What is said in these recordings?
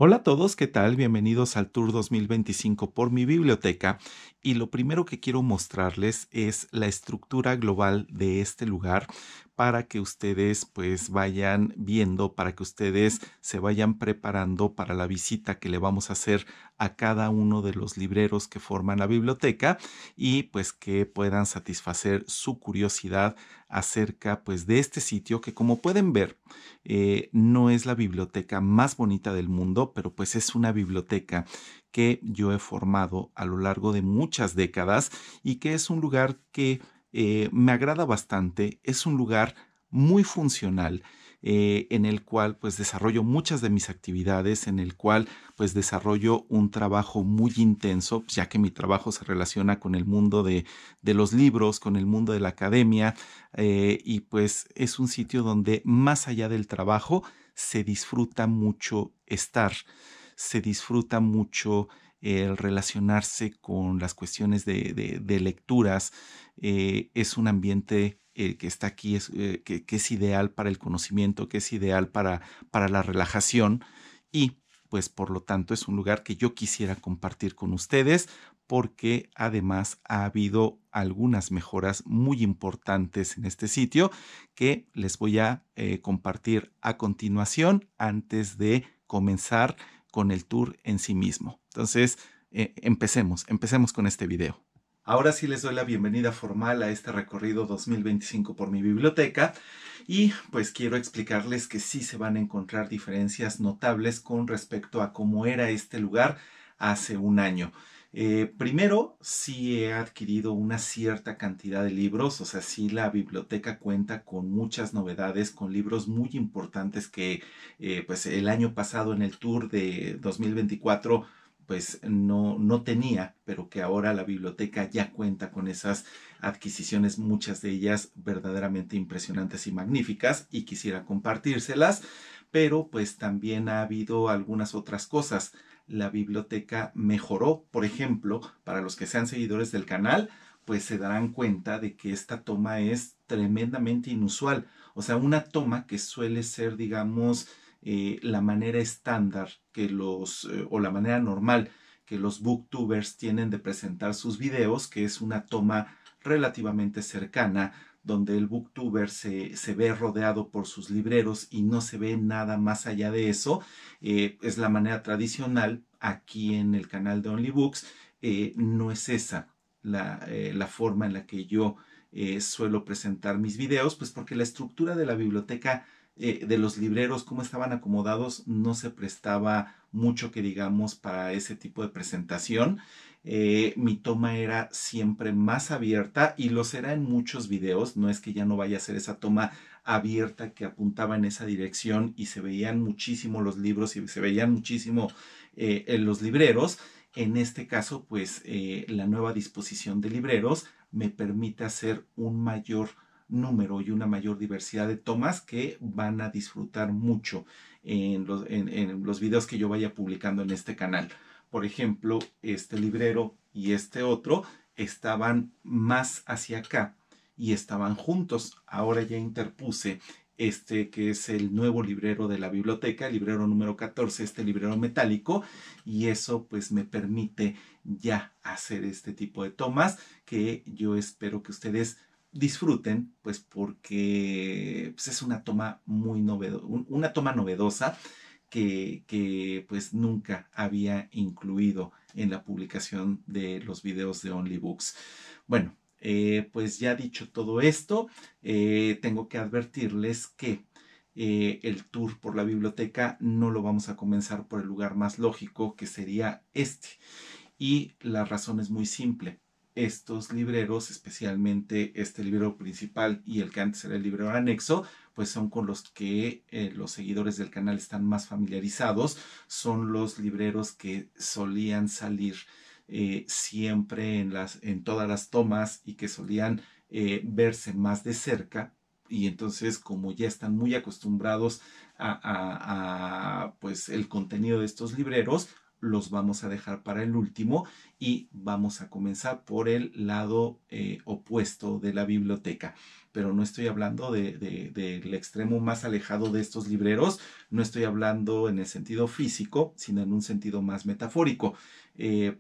Hola a todos, ¿qué tal? Bienvenidos al Tour 2025 por mi biblioteca. Y lo primero que quiero mostrarles es la estructura global de este lugar para que ustedes pues vayan viendo, para que ustedes se vayan preparando para la visita que le vamos a hacer a cada uno de los libreros que forman la biblioteca y pues que puedan satisfacer su curiosidad acerca pues de este sitio que, como pueden ver, no es la biblioteca más bonita del mundo, pero pues es una biblioteca que yo he formado a lo largo de muchas décadas y que es un lugar que me agrada bastante. Es un lugar muy funcional, en el cual pues desarrollo muchas de mis actividades, en el cual pues desarrollo un trabajo muy intenso, ya que mi trabajo se relaciona con el mundo de los libros, con el mundo de la academia, y pues es un sitio donde más allá del trabajo se disfruta mucho estar, se disfruta mucho el relacionarse con las cuestiones de lecturas. Es un ambiente que está aquí, que es ideal para el conocimiento, que es ideal para la relajación y pues por lo tanto es un lugar que yo quisiera compartir con ustedes porque además ha habido algunas mejoras muy importantes en este sitio que les voy a compartir a continuación antes de comenzar con el tour en sí mismo. Entonces, empecemos con este video. Ahora sí les doy la bienvenida formal a este recorrido 2025 por mi biblioteca y pues quiero explicarles que sí se van a encontrar diferencias notables con respecto a cómo era este lugar hace un año. Primero, sí he adquirido una cierta cantidad de libros, o sea, sí la biblioteca cuenta con muchas novedades, con libros muy importantes que pues el año pasado en el tour de 2024 pues no tenía, pero que ahora la biblioteca ya cuenta con esas adquisiciones, muchas de ellas verdaderamente impresionantes y magníficas, y quisiera compartírselas, pero pues también ha habido algunas otras cosas. La biblioteca mejoró, por ejemplo, para los que sean seguidores del canal, pues se darán cuenta de que esta toma es tremendamente inusual. O sea, una toma que suele ser, digamos, la manera estándar que o la manera normal que los booktubers tienen de presentar sus videos, que es una toma relativamente cercana, donde el booktuber se ve rodeado por sus libreros y no se ve nada más allá de eso. Es la manera tradicional aquí en el canal de OnlyBooks. No es esa la forma en la que yo suelo presentar mis videos, pues porque la estructura de la biblioteca, de los libreros, cómo estaban acomodados, no se prestaba mucho que digamos para ese tipo de presentación. Mi toma era siempre más abierta y lo será en muchos videos. No es que ya no vaya a ser esa toma abierta que apuntaba en esa dirección y se veían muchísimo los libros y se veían muchísimo en los libreros. En este caso, pues la nueva disposición de libreros me permite hacer un mayor número y una mayor diversidad de tomas que van a disfrutar mucho en los videos que yo vaya publicando en este canal. Por ejemplo, este librero y este otro estaban más hacia acá y estaban juntos. Ahora ya interpuse este que es el nuevo librero de la biblioteca, el librero número 14, este librero metálico, y eso pues me permite ya hacer este tipo de tomas que yo espero que ustedes disfruten, pues porque pues, es una toma muy novedosa, una toma novedosa que pues nunca había incluido en la publicación de los videos de OnlyBooks. Bueno, pues ya dicho todo esto, tengo que advertirles que el tour por la biblioteca no lo vamos a comenzar por el lugar más lógico, que sería este. Y la razón es muy simple. Estos libreros, especialmente este librero principal y el que antes era el librero anexo, pues son con los que los seguidores del canal están más familiarizados. Son los libreros que solían salir siempre en todas las tomas y que solían verse más de cerca. Y entonces, como ya están muy acostumbrados pues el contenido de estos libreros, los vamos a dejar para el último y vamos a comenzar por el lado opuesto de la biblioteca. Pero no estoy hablando del extremo más alejado de estos libreros, no estoy hablando en el sentido físico, sino en un sentido más metafórico.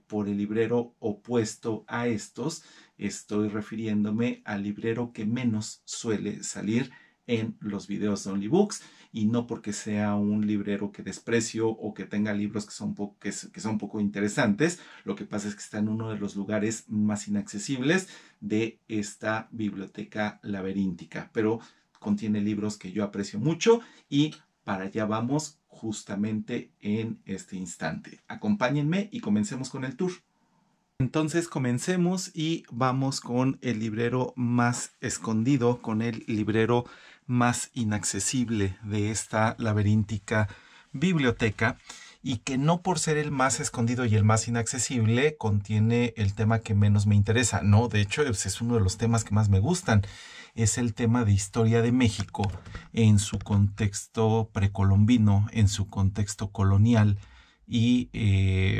Por el librero opuesto a estos, estoy refiriéndome al librero que menos suele salir en los videos de OnlyBooks, y no porque sea un librero que desprecio o que tenga libros que son poco interesantes. Lo que pasa es que está en uno de los lugares más inaccesibles de esta biblioteca laberíntica, pero contiene libros que yo aprecio mucho y para allá vamos justamente en este instante. Acompáñenme y comencemos con el tour. Entonces comencemos y vamos con el librero más escondido, con el librero más inaccesible de esta laberíntica biblioteca, y que no por ser el más escondido y el más inaccesible contiene el tema que menos me interesa. No, de hecho es uno de los temas que más me gustan. Es el tema de historia de México en su contexto precolombino, en su contexto colonial. Y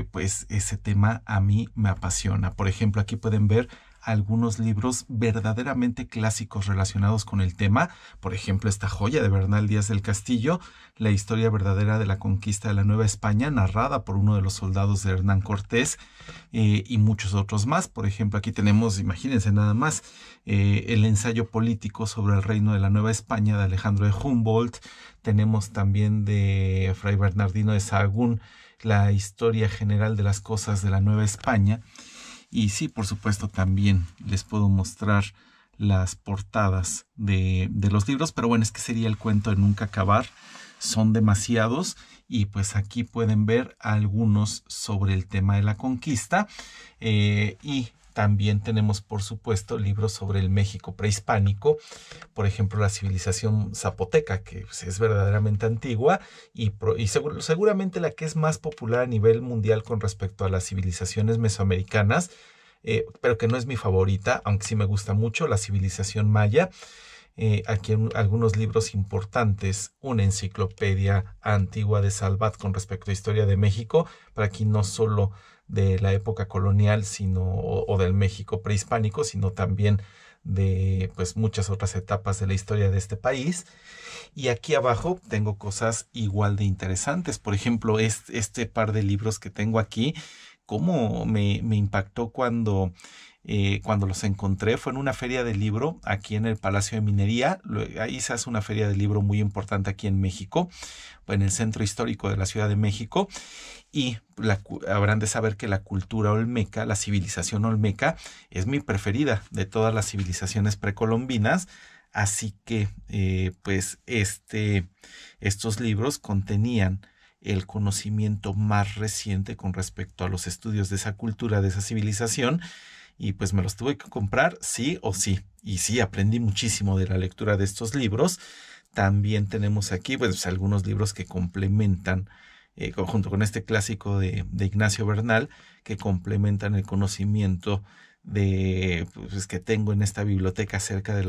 pues ese tema a mí me apasiona. Por ejemplo, aquí pueden ver algunos libros verdaderamente clásicos relacionados con el tema. Por ejemplo, esta joya de Bernal Díaz del Castillo, La historia verdadera de la conquista de la Nueva España, narrada por uno de los soldados de Hernán Cortés, y muchos otros más. Por ejemplo, aquí tenemos, imagínense nada más, el ensayo político sobre el reino de la Nueva España de Alejandro de Humboldt. Tenemos también de Fray Bernardino de Sahagún, La historia general de las cosas de la Nueva España. Y sí, por supuesto, también les puedo mostrar las portadas de los libros, pero bueno, es que sería el cuento de nunca acabar. Son demasiados, y pues aquí pueden ver algunos sobre el tema de la conquista, y también tenemos, por supuesto, libros sobre el México prehispánico. Por ejemplo, la civilización zapoteca, que pues, es verdaderamente antigua y seguramente la que es más popular a nivel mundial con respecto a las civilizaciones mesoamericanas, pero que no es mi favorita, aunque sí me gusta mucho, la civilización maya. Aquí algunos libros importantes, una enciclopedia antigua de Salvat con respecto a historia de México, para aquí no solo de la época colonial, sino o del México prehispánico, sino también de pues muchas otras etapas de la historia de este país. Y aquí abajo tengo cosas igual de interesantes. Por ejemplo, este par de libros que tengo aquí, cómo me impactó cuando los encontré. Fue en una feria de libro aquí en el Palacio de Minería. Ahí se hace una feria de libro muy importante aquí en México, en el centro histórico de la Ciudad de México. Y habrán de saber que la cultura olmeca, la civilización olmeca, es mi preferida de todas las civilizaciones precolombinas. Así que pues estos libros contenían el conocimiento más reciente con respecto a los estudios de esa cultura, de esa civilización, y pues me los tuve que comprar sí o sí. Y sí, aprendí muchísimo de la lectura de estos libros. También tenemos aquí pues algunos libros que complementan, junto con este clásico de Ignacio Bernal, que complementan el conocimiento pues, que tengo en esta biblioteca acerca de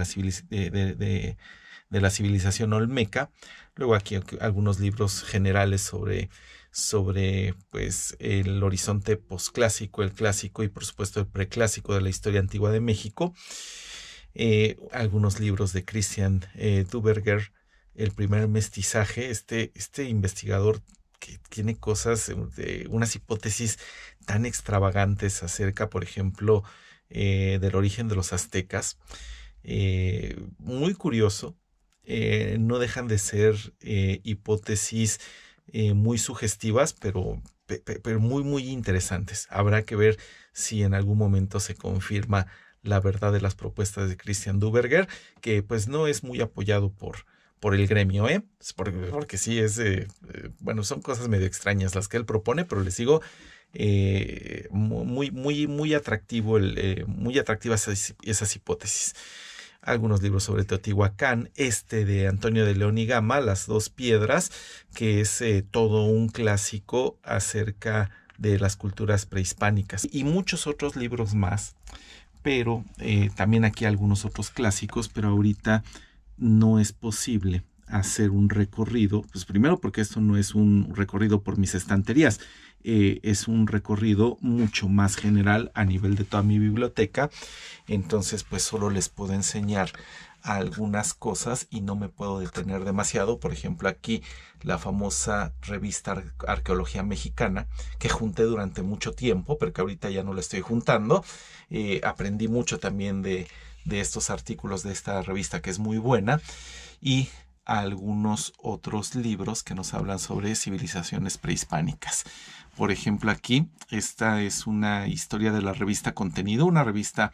la civilización olmeca. Luego aquí algunos libros generales sobre pues el horizonte posclásico, el clásico y por supuesto el preclásico de la historia antigua de México. Algunos libros de Christian Duberger, El primer mestizaje, este investigador que tiene cosas, unas hipótesis tan extravagantes acerca, por ejemplo, del origen de los aztecas. Muy curioso. No dejan de ser hipótesis muy sugestivas, pero muy, muy interesantes. Habrá que ver si en algún momento se confirma la verdad de las propuestas de Christian Duberger, que pues no es muy apoyado por el gremio, porque sí es, bueno, son cosas medio extrañas las que él propone, pero les digo, muy, muy, muy atractivo, muy atractivas esas hipótesis. Algunos libros sobre Teotihuacán, de Antonio de León y Gama, Las dos piedras, que es todo un clásico acerca de las culturas prehispánicas, y muchos otros libros más, pero también aquí algunos otros clásicos, pero ahorita no es posible hacer un recorrido, pues primero porque esto no es un recorrido por mis estanterías, es un recorrido mucho más general a nivel de toda mi biblioteca. Entonces pues solo les puedo enseñar algunas cosas y no me puedo detener demasiado. Por ejemplo, aquí la famosa revista Arqueología Mexicana, que junté durante mucho tiempo, pero que ahorita ya no la estoy juntando. Aprendí mucho también de estos artículos de esta revista, que es muy buena, y algunos otros libros que nos hablan sobre civilizaciones prehispánicas. Por ejemplo, aquí esta es una historia de la revista Contenido, una revista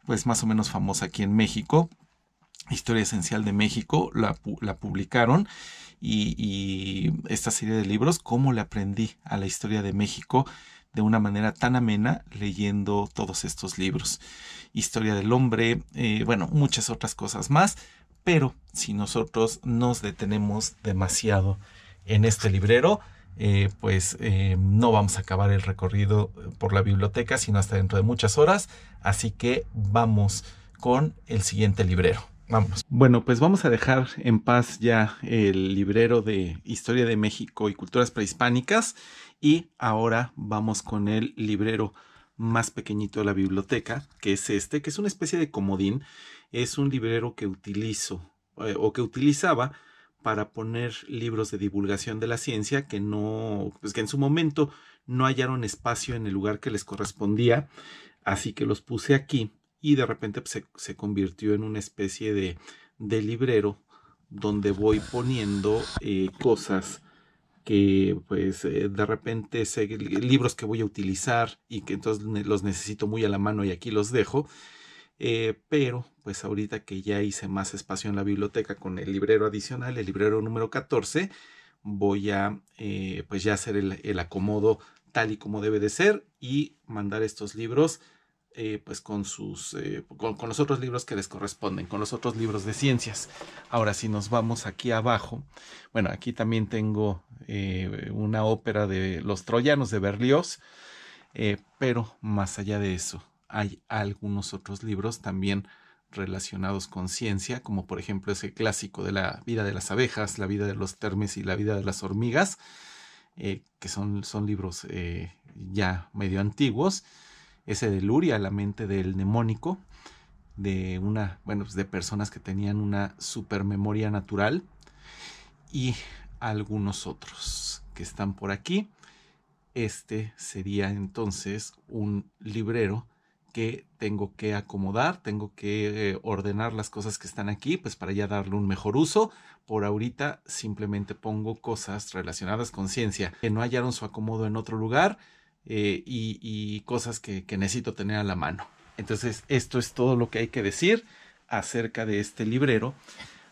pues más o menos famosa aquí en México. Historia Esencial de México la publicaron, y esta serie de libros, cómo le aprendí a la historia de México de una manera tan amena leyendo todos estos libros. Historia del hombre, bueno, muchas otras cosas más, pero si nosotros nos detenemos demasiado en este librero, no vamos a acabar el recorrido por la biblioteca, sino hasta dentro de muchas horas. Así que vamos con el siguiente librero. Vamos. Bueno, pues vamos a dejar en paz ya el librero de Historia de México y Culturas Prehispánicas, y ahora vamos con el librero más pequeñito de la biblioteca, que es este, que es una especie de comodín. Es un librero que utilizo o que utilizaba para poner libros de divulgación de la ciencia que que en su momento no hallaron espacio en el lugar que les correspondía, así que los puse aquí. Y de repente pues, se convirtió en una especie de librero donde voy poniendo cosas que pues de repente libros que voy a utilizar y que entonces los necesito muy a la mano, y aquí los dejo. Pero pues ahorita que ya hice más espacio en la biblioteca con el librero adicional, el librero número 14, voy a pues ya hacer el acomodo tal y como debe de ser, y mandar estos libros pues con con los otros libros que les corresponden, con los otros libros de ciencias. Ahora, si nos vamos aquí abajo, bueno, aquí también tengo una ópera de los troyanos de Berlioz, pero más allá de eso, hay algunos otros libros también relacionados con ciencia, como por ejemplo ese clásico de la vida de las abejas, la vida de los termes y la vida de las hormigas, que son libros ya medio antiguos. Ese de Luria, la mente del mnemónico, de personas que tenían una supermemoria natural, y algunos otros que están por aquí. Este sería entonces un librero que tengo que acomodar, tengo que ordenar las cosas que están aquí, pues para ya darle un mejor uso. Por ahorita simplemente pongo cosas relacionadas con ciencia que no hallaron su acomodo en otro lugar, y cosas que necesito tener a la mano. Entonces, esto es todo lo que hay que decir acerca de este librero.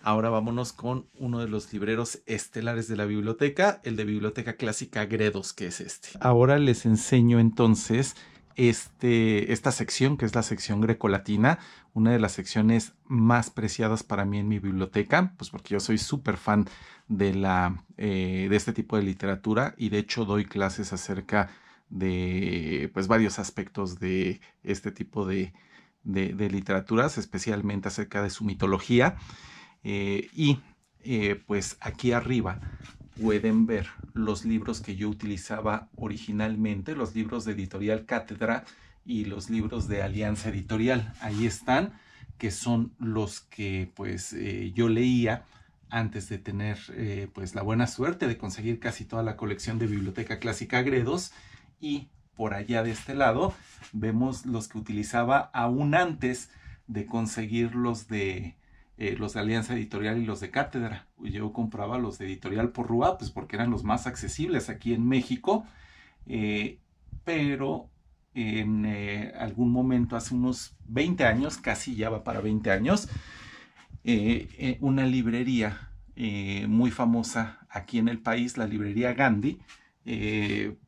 Ahora vámonos con uno de los libreros estelares de la biblioteca, el de Biblioteca Clásica Gredos, que es este. Ahora les enseño entonces esta sección, que es la sección grecolatina, una de las secciones más preciadas para mí en mi biblioteca, pues porque yo soy súper fan de este tipo de literatura, y de hecho doy clases acerca de pues varios aspectos de este tipo de literaturas, especialmente acerca de su mitología. Pues aquí arriba pueden ver los libros que yo utilizaba originalmente, los libros de Editorial Cátedra y los libros de Alianza Editorial. Ahí están, que son los que pues yo leía antes de tener pues la buena suerte de conseguir casi toda la colección de Biblioteca Clásica Gredos. Y por allá de este lado vemos los que utilizaba aún antes de conseguir los de Alianza Editorial y los de Cátedra. Yo compraba los de Editorial Porrúa, pues porque eran los más accesibles aquí en México, pero en algún momento, hace unos 20 años, casi ya va para 20 años, una librería muy famosa aquí en el país, la librería Gandhi,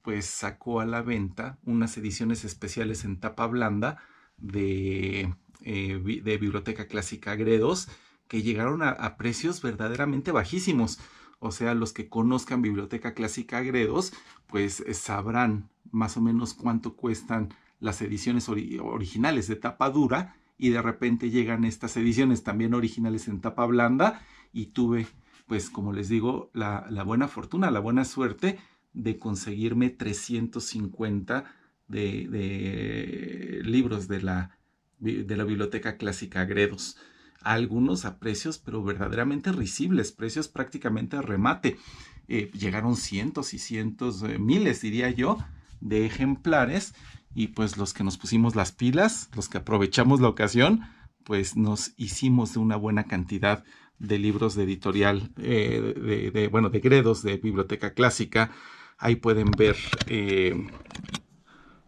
pues sacó a la venta unas ediciones especiales en tapa blanda de Biblioteca Clásica Gredos, que llegaron a precios verdaderamente bajísimos. O sea, los que conozcan Biblioteca Clásica Gredos, pues sabrán más o menos cuánto cuestan las ediciones originales de tapa dura, y de repente llegan estas ediciones también originales en tapa blanda, y tuve pues como les digo, la buena fortuna, la buena suerte de conseguirme 350 de libros de la Biblioteca Clásica Gredos. Algunos a precios, pero verdaderamente risibles, precios prácticamente a remate. Llegaron cientos y cientos, miles diría yo, de ejemplares, y pues los que nos pusimos las pilas, los que aprovechamos la ocasión, pues nos hicimos de una buena cantidad de libros de editorial, de Gredos, de Biblioteca Clásica. Ahí pueden ver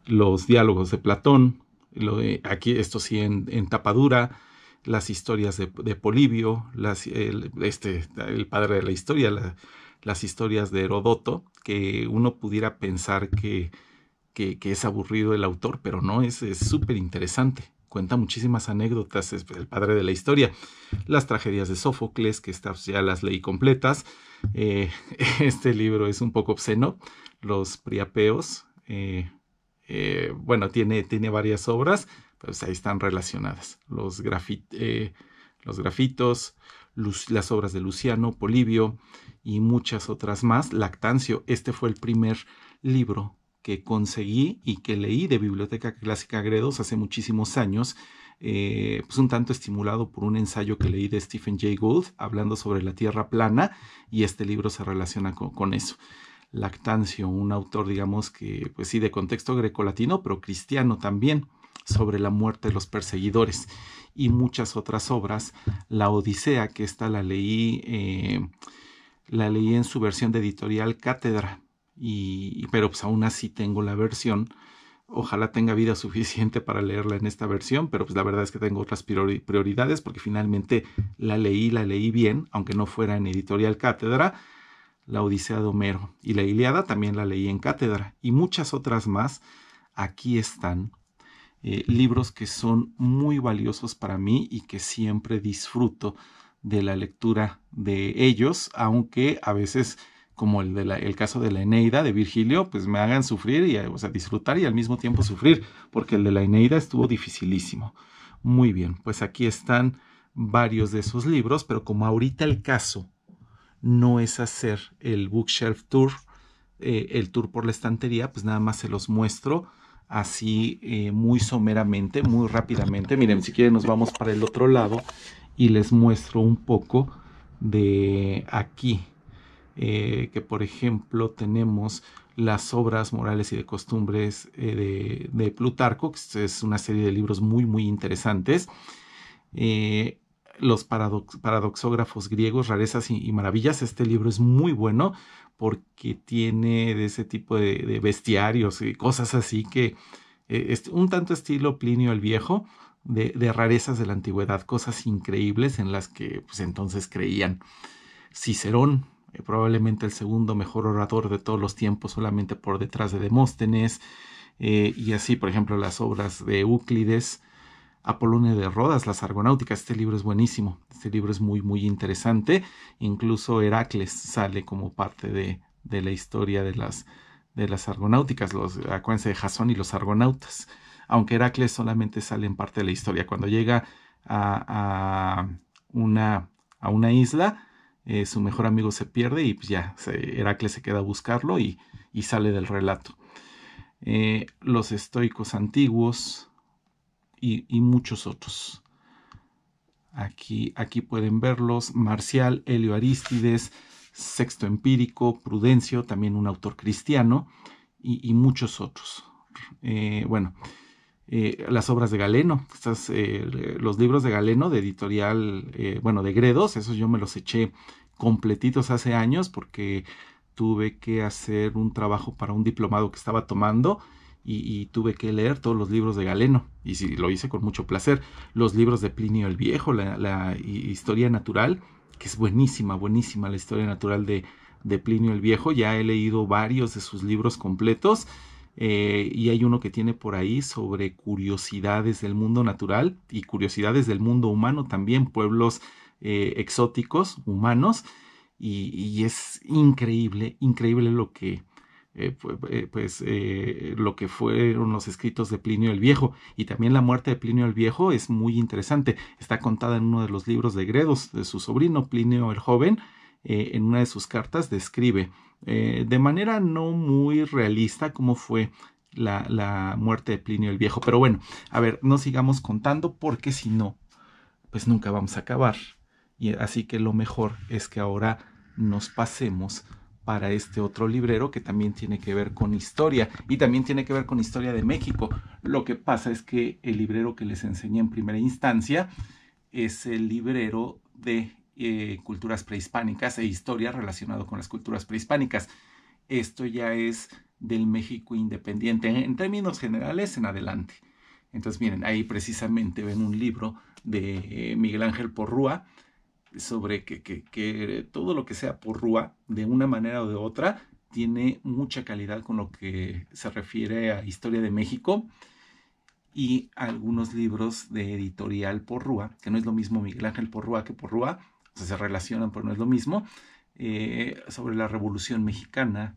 los diálogos de Platón, aquí esto sí en tapadura, las historias de Polibio, el padre de la historia, las historias de Heródoto, que uno pudiera pensar que es aburrido el autor, pero no, es súper interesante. Cuenta muchísimas anécdotas, es el padre de la historia. Las tragedias de Sófocles, que estas ya las leí completas. Este libro es un poco obsceno. Los Priapeos, bueno, tiene varias obras, pues ahí están relacionadas. Los grafitos, las obras de Luciano, Polibio y muchas otras más. Lactancio, este fue el primer libro que conseguí y que leí de Biblioteca Clásica Gredos hace muchísimos años, pues un tanto estimulado por un ensayo que leí de Stephen Jay Gould hablando sobre la Tierra plana, y este libro se relaciona con eso. Lactancio, un autor, digamos que, pues sí, de contexto grecolatino, pero cristiano también, sobre la muerte de los perseguidores, y muchas otras obras. La Odisea, que esta la leí en su versión de editorial Cátedra, pero pues aún así tengo la versión. Ojalá tenga vida suficiente para leerla en esta versión, pero pues la verdad es que tengo otras prioridades, porque finalmente la leí bien, aunque no fuera en editorial Cátedra. La Odisea de Homero y la Ilíada también la leí en Cátedra, y muchas otras más. Aquí están, libros que son muy valiosos para mí y que siempre disfruto de la lectura de ellos, aunque a veces, como el caso de la Eneida de Virgilio, pues me hagan sufrir, o sea, disfrutar y al mismo tiempo sufrir, porque el de la Eneida estuvo dificilísimo. Muy bien, pues aquí están varios de esos libros, pero como ahorita el caso no es hacer el Bookshelf Tour, el tour por la estantería, pues nada más se los muestro así muy someramente, muy rápidamente. Miren, si quieren nos vamos para el otro lado y les muestro un poco de aquí, que por ejemplo tenemos las obras morales y de costumbres de Plutarco, que es una serie de libros muy muy interesantes. Los paradoxógrafos griegos, rarezas y maravillas. Este libro es muy bueno porque tiene de ese tipo de bestiarios y cosas así que un tanto estilo Plinio el Viejo, de rarezas de la antigüedad, cosas increíbles en las que pues entonces creían. Cicerón, probablemente el segundo mejor orador de todos los tiempos, solamente por detrás de Demóstenes, y así, por ejemplo, las obras de Euclides. Apolonio de Rodas, las Argonáuticas. Este libro es buenísimo, este libro es muy muy interesante. Incluso Heracles sale como parte de la historia de las Argonáuticas. Acuérdense de Jasón y los Argonautas, aunque Heracles solamente sale en parte de la historia. Cuando llega a una isla, su mejor amigo se pierde y pues ya Heracles se queda a buscarlo y sale del relato. Los estoicos antiguos y muchos otros. Aquí pueden verlos. Marcial, Helio Arístides, Sexto Empírico, Prudencio, también un autor cristiano, y muchos otros. Las obras de Galeno, los libros de Galeno de editorial, de Gredos, esos yo me los eché completitos hace años porque tuve que hacer un trabajo para un diplomado que estaba tomando, y tuve que leer todos los libros de Galeno, y sí, lo hice con mucho placer. Los libros de Plinio el Viejo, la historia natural, que es buenísima la historia natural de Plinio el Viejo. Ya he leído varios de sus libros completos, y hay uno que tiene por ahí sobre curiosidades del mundo natural y curiosidades del mundo humano también, pueblos exóticos humanos, y es increíble lo que lo que fueron los escritos de Plinio el Viejo. Y también la muerte de Plinio el Viejo es muy interesante. Está contada en uno de los libros de Gredos, de su sobrino Plinio el Joven, en una de sus cartas describe de manera no muy realista cómo fue la muerte de Plinio el Viejo. Pero bueno, a ver, no sigamos contando porque si no, pues nunca vamos a acabar. Y así que lo mejor es que ahora nos pasemos para este otro librero que también tiene que ver con historia y también tiene que ver con historia de México. Lo que pasa es que el librero que les enseñé en primera instancia es el librero de culturas prehispánicas e historia relacionado con las culturas prehispánicas. Esto ya es del México independiente, en términos generales, en adelante. Entonces, miren, ahí precisamente ven un libro de Miguel Ángel Porrúa sobre que todo lo que sea Porrúa, de una manera o de otra, tiene mucha calidad con lo que se refiere a historia de México, y algunos libros de editorial Porrúa, que no es lo mismo Miguel Ángel Porrúa que Porrúa, o sea, se relacionan pero no es lo mismo, sobre la Revolución Mexicana,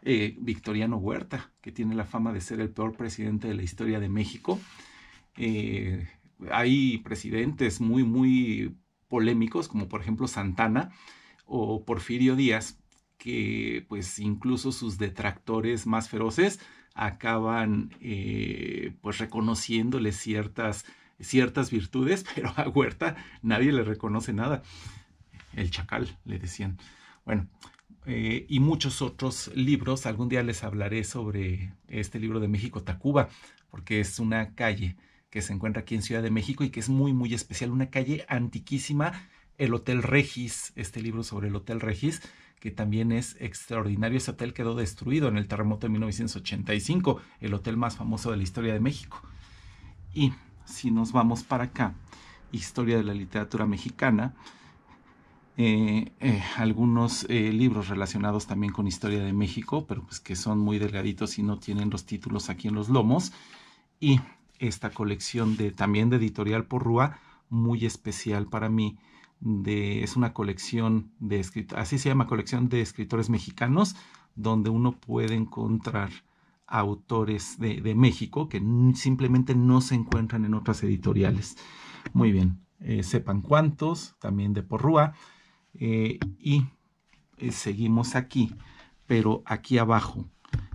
Victoriano Huerta, que tiene la fama de ser el peor presidente de la historia de México. Hay presidentes muy polémicos, como por ejemplo Santana o Porfirio Díaz, que pues incluso sus detractores más feroces acaban pues reconociéndole ciertas virtudes, pero a Huerta nadie le reconoce nada. El chacal, le decían. Bueno, y muchos otros libros. Algún día les hablaré sobre este libro de México Tacuba, porque es una calle que se encuentra aquí en Ciudad de México y que es muy especial, una calle antiquísima, el Hotel Regis, este libro sobre el Hotel Regis, que también es extraordinario. Ese hotel quedó destruido en el terremoto de 1985, el hotel más famoso de la historia de México. Y si nos vamos para acá, historia de la literatura mexicana, algunos libros relacionados también con historia de México, pero pues que son muy delgaditos y no tienen los títulos aquí en los lomos, y esta colección también de editorial Porrúa, muy especial para mí, es una colección de escritores, así se llama, colección de escritores mexicanos, donde uno puede encontrar autores de México que simplemente no se encuentran en otras editoriales. Muy bien, sepan cuántos, también de Porrúa, y seguimos aquí, pero aquí abajo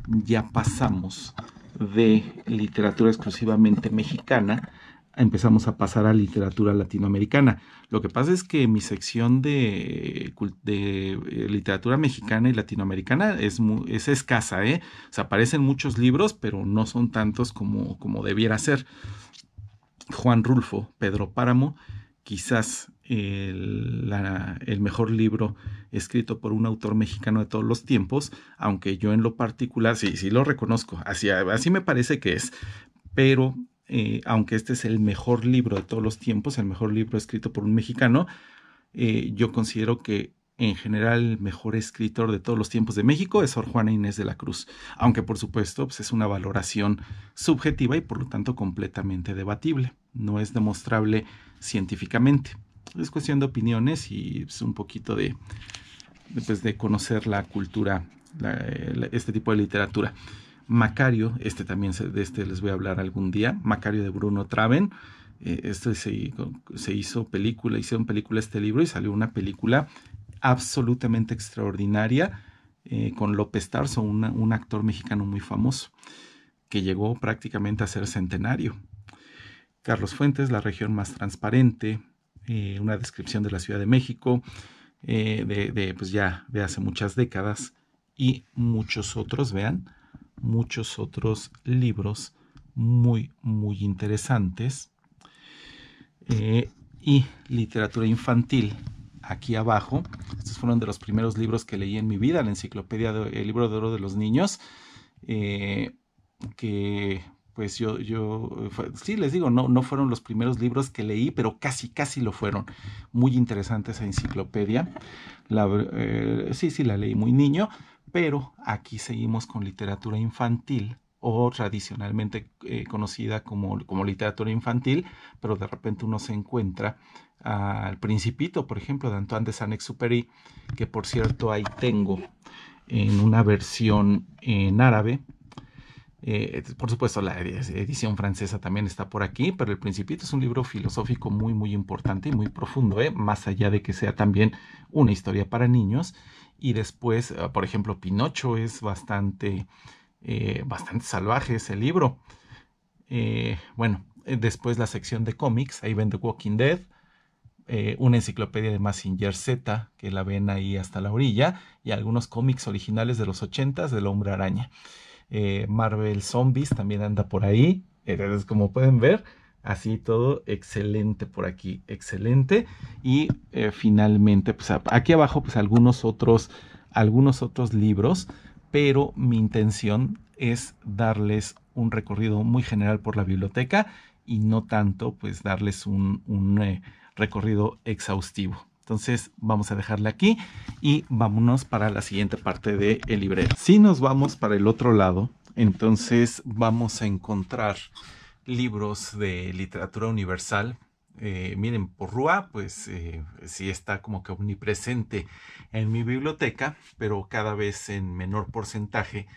ya pasamos de literatura exclusivamente mexicana, empezamos a pasar a literatura latinoamericana. Lo que pasa es que mi sección de literatura mexicana y latinoamericana es escasa, ¿eh? O sea, aparecen muchos libros, pero no son tantos como debiera ser. Juan Rulfo, Pedro Páramo, quizás el mejor libro escrito por un autor mexicano de todos los tiempos, aunque yo en lo particular sí lo reconozco, así me parece que es, pero aunque este es el mejor libro de todos los tiempos, el mejor libro escrito por un mexicano, yo considero que en general el mejor escritor de todos los tiempos de México es Sor Juana Inés de la Cruz, aunque por supuesto pues es una valoración subjetiva y por lo tanto completamente debatible, no es demostrable científicamente, es cuestión de opiniones y pues, un poquito de conocer la cultura, este tipo de literatura. Macario, también de este les voy a hablar algún día, Macario de Bruno Traven. Se hizo película, hicieron película este libro y salió una película absolutamente extraordinaria con López Tarso, un actor mexicano muy famoso que llegó prácticamente a ser centenario. Carlos Fuentes, La región más transparente, una descripción de la Ciudad de México, pues ya de hace muchas décadas, y muchos otros, muchos otros libros muy interesantes. Y literatura infantil aquí abajo. Estos fueron de los primeros libros que leí en mi vida, la enciclopedia, el libro de oro de los niños, que pues sí les digo, no fueron los primeros libros que leí, pero casi lo fueron. Muy interesante esa enciclopedia. Sí la leí muy niño, pero aquí seguimos con literatura infantil, o tradicionalmente conocida como literatura infantil, pero de repente uno se encuentra al Principito, por ejemplo, de Antoine de Saint-Exupéry, que por cierto ahí tengo en una versión en árabe, Por supuesto, la edición francesa también está por aquí, pero El Principito es un libro filosófico muy, muy importante y muy profundo, más allá de que sea también una historia para niños. Y después, por ejemplo, Pinocho es bastante salvaje ese libro. Después la sección de cómics, ahí ven The Walking Dead, una enciclopedia de Mazinger Z, que la ven ahí hasta la orilla, y algunos cómics originales de los 80s del Hombre Araña. Marvel Zombies también anda por ahí. Entonces, como pueden ver, así todo excelente por aquí, excelente. Y finalmente, pues aquí abajo, pues algunos otros libros, pero mi intención es darles un recorrido muy general por la biblioteca y no tanto, pues darles un recorrido exhaustivo. Entonces vamos a dejarle aquí y vámonos para la siguiente parte del librero. Si nos vamos para el otro lado, entonces vamos a encontrar libros de literatura universal. Miren, Porrúa, pues sí está como que omnipresente en mi biblioteca, pero cada vez en menor porcentaje,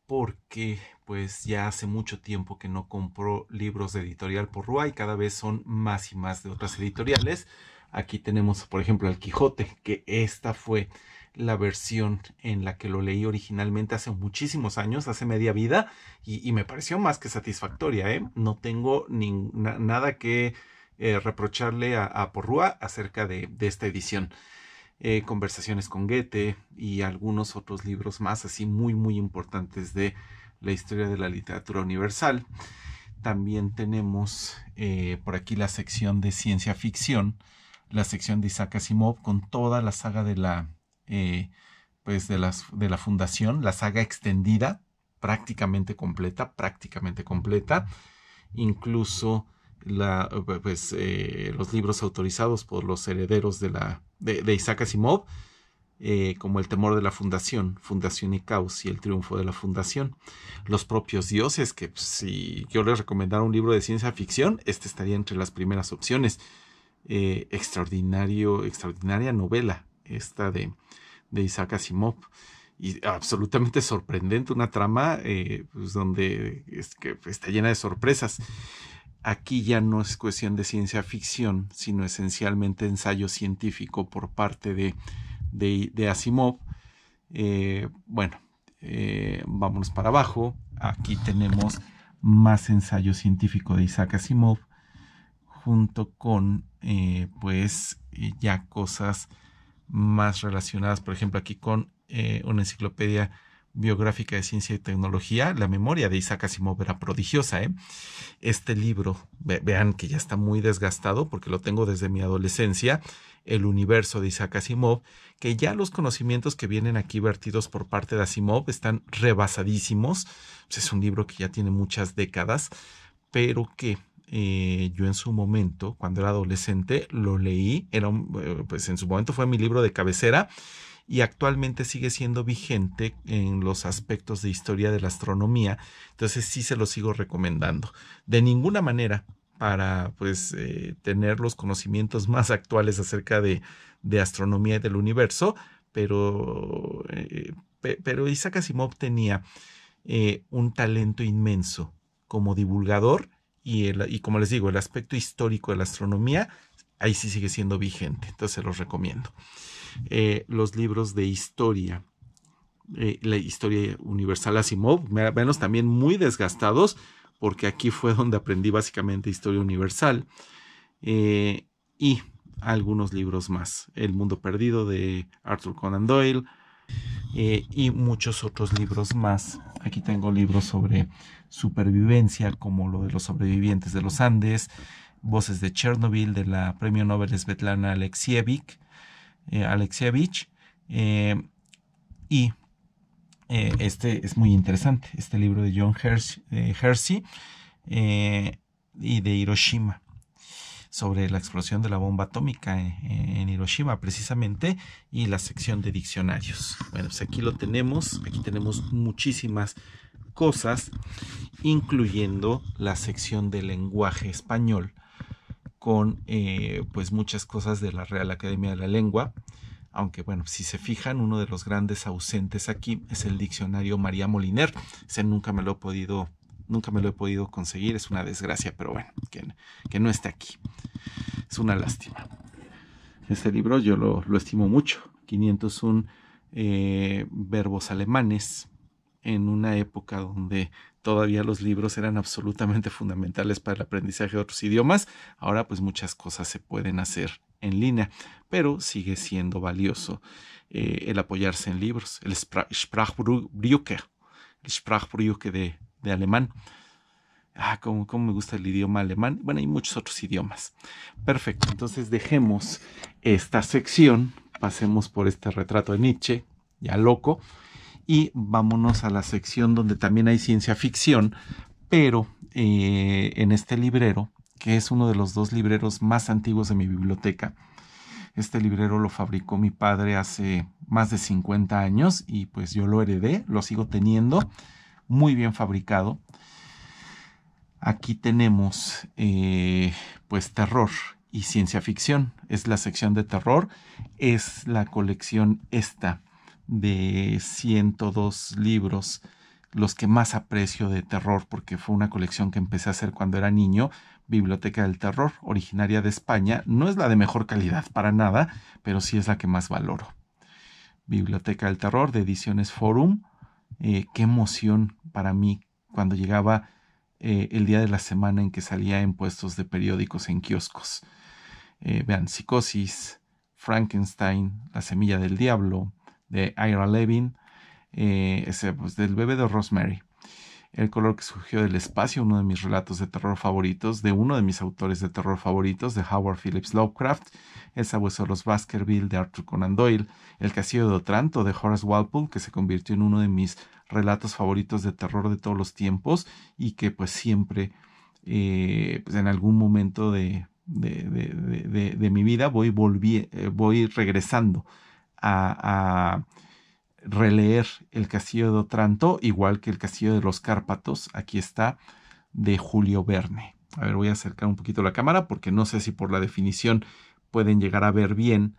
porque pues ya hace mucho tiempo que no compro libros de editorial Porrúa y cada vez son más y más de otras editoriales. Aquí tenemos, por ejemplo, El Quijote, que esta fue la versión en la que lo leí originalmente hace muchísimos años, hace media vida, y me pareció más que satisfactoria, ¿eh? No tengo nada que reprocharle a Porrúa acerca de esta edición. Conversaciones con Goethe y algunos otros libros más así muy muy importantes de la historia de la literatura universal. También tenemos por aquí la sección de ciencia ficción, la sección de Isaac Asimov con toda la saga de la de la Fundación, la saga extendida, prácticamente completa, incluso los libros autorizados por los herederos de Isaac Asimov, como El temor de la Fundación, Fundación y Caos y El triunfo de la Fundación. Los propios dioses, que pues, si yo les recomendara un libro de ciencia ficción, este estaría entre las primeras opciones. Extraordinaria novela esta de Isaac Asimov, y absolutamente sorprendente, una trama pues donde que está llena de sorpresas. Aquí ya no es cuestión de ciencia ficción, sino esencialmente ensayo científico por parte de Asimov. Vámonos para abajo. Aquí tenemos más ensayo científico de Isaac Asimov, junto con ya cosas más relacionadas, por ejemplo, aquí con una enciclopedia biográfica de ciencia y tecnología. La memoria de Isaac Asimov era prodigiosa, ¿eh? Este libro, vean que ya está muy desgastado porque lo tengo desde mi adolescencia, El universo de Isaac Asimov, que ya los conocimientos que vienen aquí vertidos por parte de Asimov están rebasadísimos. Pues es un libro que ya tiene muchas décadas, pero que yo en su momento, cuando era adolescente, lo leí, pues en su momento fue mi libro de cabecera y actualmente sigue siendo vigente en los aspectos de historia de la astronomía. Entonces sí se lo sigo recomendando. De ninguna manera para tener los conocimientos más actuales acerca de astronomía y del universo, pero Isaac Asimov tenía un talento inmenso como divulgador y como les digo, el aspecto histórico de la astronomía ahí sí sigue siendo vigente, entonces se los recomiendo. Los libros de historia, la historia universal Asimov, venos también muy desgastados, porque aquí fue donde aprendí básicamente historia universal, y algunos libros más, El mundo perdido de Arthur Conan Doyle, y muchos otros libros más. Aquí tengo libros sobre supervivencia, como lo de los sobrevivientes de los Andes, Voces de Chernobyl, de la premio Nobel Svetlana Alexievich, y este es muy interesante, este libro de John Hersey y de Hiroshima, sobre la explosión de la bomba atómica en Hiroshima precisamente, y la sección de diccionarios. Bueno, pues aquí lo tenemos, aquí tenemos muchísimas cosas, incluyendo la sección de lenguaje español, con pues muchas cosas de la Real Academia de la Lengua, aunque bueno, si se fijan, uno de los grandes ausentes aquí es el diccionario María Moliner. Ese nunca me lo he podido conseguir, es una desgracia, pero bueno, que no esté aquí. Es una lástima. Este libro yo lo estimo mucho. 501 verbos alemanes, en una época donde todavía los libros eran absolutamente fundamentales para el aprendizaje de otros idiomas. Ahora pues muchas cosas se pueden hacer en línea, pero sigue siendo valioso el apoyarse en libros. El Sprachbrücke de alemán. Cómo me gusta el idioma alemán. Bueno, hay muchos otros idiomas. Perfecto, entonces dejemos esta sección, pasemos por este retrato de Nietzsche, ya loco, y vámonos a la sección donde también hay ciencia ficción, pero en este librero, que es uno de los 2 libreros más antiguos de mi biblioteca. Este librero lo fabricó mi padre hace más de 50 años y pues yo lo heredé, lo sigo teniendo, muy bien fabricado. Aquí tenemos pues terror y ciencia ficción. Es la sección de terror. Es la colección esta de 102 libros, los que más aprecio de terror, porque fue una colección que empecé a hacer cuando era niño. Biblioteca del Terror, originaria de España. No es la de mejor calidad para nada, pero sí es la que más valoro. Biblioteca del Terror de Ediciones Forum. Qué emoción para mí cuando llegaba el día de la semana en que salía en puestos de periódicos, en kioscos. Vean, Psicosis, Frankenstein, La semilla del diablo, de Ira Levin, pues, del bebé de Rosemary. El color que surgió del espacio, uno de mis relatos de terror favoritos, de uno de mis autores de terror favoritos, de Howard Phillips Lovecraft. El sabueso de los Baskerville, de Arthur Conan Doyle. El castillo de Otranto, de Horace Walpole, que se convirtió en uno de mis relatos favoritos de terror de todos los tiempos y que pues siempre pues en algún momento de mi vida voy regresando a releer El castillo de Otranto, igual que El castillo de los Cárpatos. Aquí está, de Julio Verne. A ver, voy a acercar un poquito la cámara porque no sé si por la definición pueden llegar a ver bien,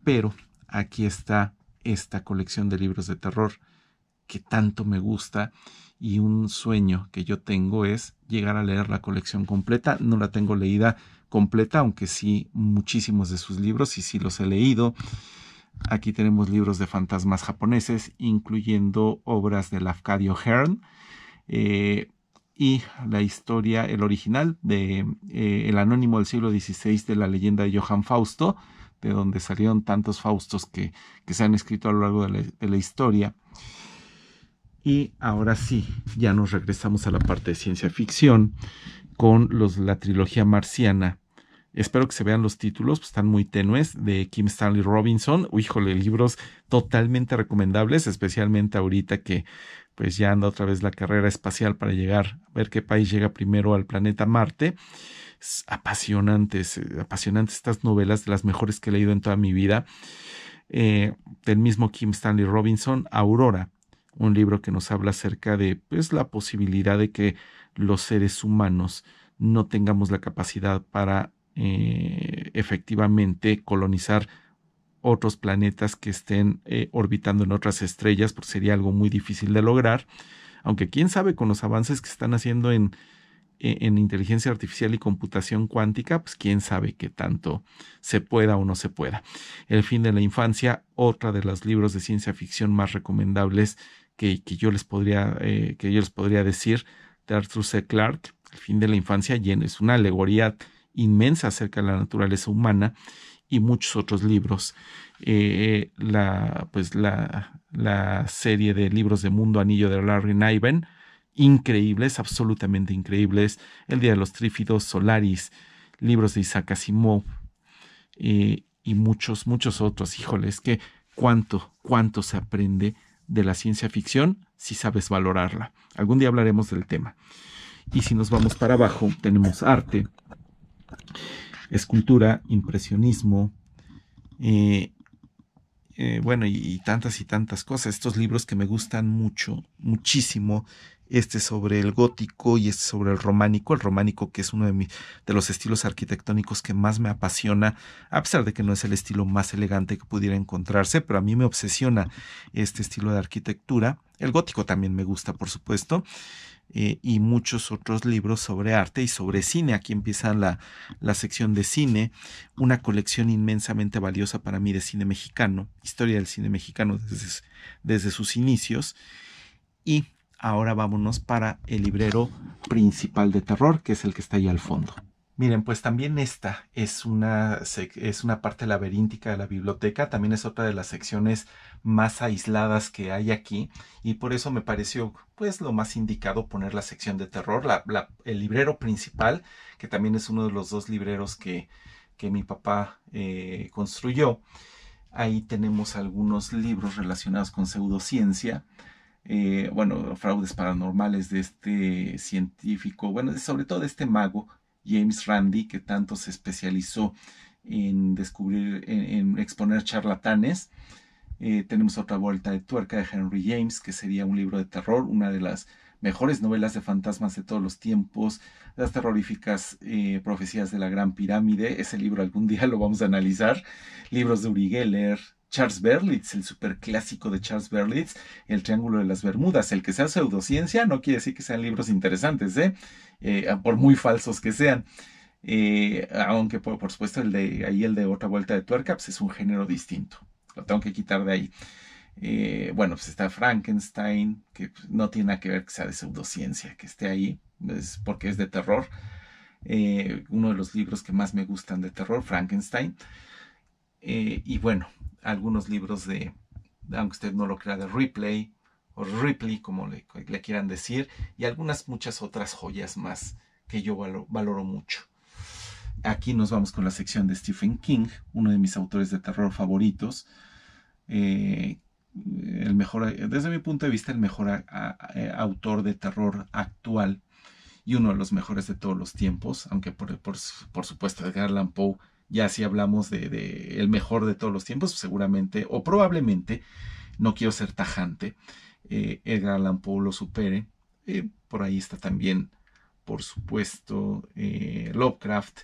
pero aquí está esta colección de libros de terror que tanto me gusta, y un sueño que yo tengo es llegar a leer la colección completa. No la tengo leída completa, aunque sí muchísimos de sus libros y sí los he leído. Aquí tenemos libros de fantasmas japoneses, incluyendo obras de Lafcadio Hearn, y la historia, el original de El Anónimo del siglo XVI, de la leyenda de Johann Fausto, de donde salieron tantos Faustos que se han escrito a lo largo de la historia. Y ahora sí, ya nos regresamos a la parte de ciencia ficción con la trilogía marciana. Espero que se vean los títulos, pues están muy tenues, de Kim Stanley Robinson. Híjole, libros totalmente recomendables, especialmente ahorita que pues ya anda otra vez la carrera espacial para llegar, a ver qué país llega primero al planeta Marte. Es apasionantes estas novelas, de las mejores que he leído en toda mi vida. Del mismo Kim Stanley Robinson, Aurora, un libro que nos habla acerca de pues la posibilidad de que los seres humanos no tengamos la capacidad para efectivamente colonizar otros planetas que estén orbitando en otras estrellas, porque sería algo muy difícil de lograr, aunque quién sabe, con los avances que están haciendo en inteligencia artificial y computación cuántica, pues quién sabe qué tanto se pueda o no se pueda. El fin de la infancia, otra de los libros de ciencia ficción más recomendables que yo les podría decir, de Arthur C. Clarke. El fin de la infancia es una alegoría inmensa acerca de la naturaleza humana, y muchos otros libros. La serie de libros de Mundo Anillo de Larry Niven, increíbles, absolutamente increíbles. El Día de los Trífidos, Solaris, libros de Isaac Asimov, y muchos otros. Híjole, es que cuánto se aprende de la ciencia ficción si sabes valorarla. Algún día hablaremos del tema. Y si nos vamos para abajo, tenemos arte, escultura, impresionismo, bueno, y tantas cosas. Estos libros que me gustan muchísimo, este sobre el gótico y este sobre el románico que es uno de los estilos arquitectónicos que más me apasiona, a pesar de que no es el estilo más elegante que pudiera encontrarse, pero a mí me obsesiona este estilo de arquitectura. El gótico también me gusta, por supuesto, y muchos otros libros sobre arte y sobre cine. Aquí empieza la sección de cine, una colección inmensamente valiosa para mí de cine mexicano, historia del cine mexicano desde sus inicios. Y ahora vámonos para el librero principal de terror, que es el que está ahí al fondo. Miren, pues también esta es una parte laberíntica de la biblioteca, también es otra de las secciones más aisladas que hay aquí y por eso me pareció pues lo más indicado poner la sección de terror, el librero principal, que también es uno de los dos libreros que mi papá construyó. Ahí tenemos algunos libros relacionados con pseudociencia, bueno, fraudes paranormales de este científico, bueno, sobre todo de este mago, James Randi, que tanto se especializó en descubrir, en exponer charlatanes. Tenemos otra vuelta de tuerca de Henry James, que sería un libro de terror, una de las mejores novelas de fantasmas de todos los tiempos, las terroríficas profecías de la Gran Pirámide. Ese libro algún día lo vamos a analizar. Libros de Uri Geller, Charles Berlitz, el superclásico de Charles Berlitz, El Triángulo de las Bermudas. El que sea pseudociencia no quiere decir que sean libros interesantes, por muy falsos que sean. Aunque por supuesto el de Otra Vuelta de Tuerca pues es un género distinto. Lo tengo que quitar de ahí. Bueno, pues está Frankenstein, que no tiene nada que ver que sea de pseudociencia, que esté ahí, es porque es de terror. Uno de los libros que más me gustan de terror, Frankenstein. Y bueno, algunos libros aunque usted no lo crea, de Ripley, o Ripley, como le quieran decir, y muchas otras joyas más que yo valoro mucho. Aquí nos vamos con la sección de Stephen King, uno de mis autores de terror favoritos. El mejor, desde mi punto de vista, el mejor autor de terror actual y uno de los mejores de todos los tiempos, aunque por supuesto Edgar Allan Poe, ya si hablamos de el mejor de todos los tiempos, seguramente o probablemente, no quiero ser tajante, Edgar Allan Poe lo supere. Por ahí está también, por supuesto, Lovecraft,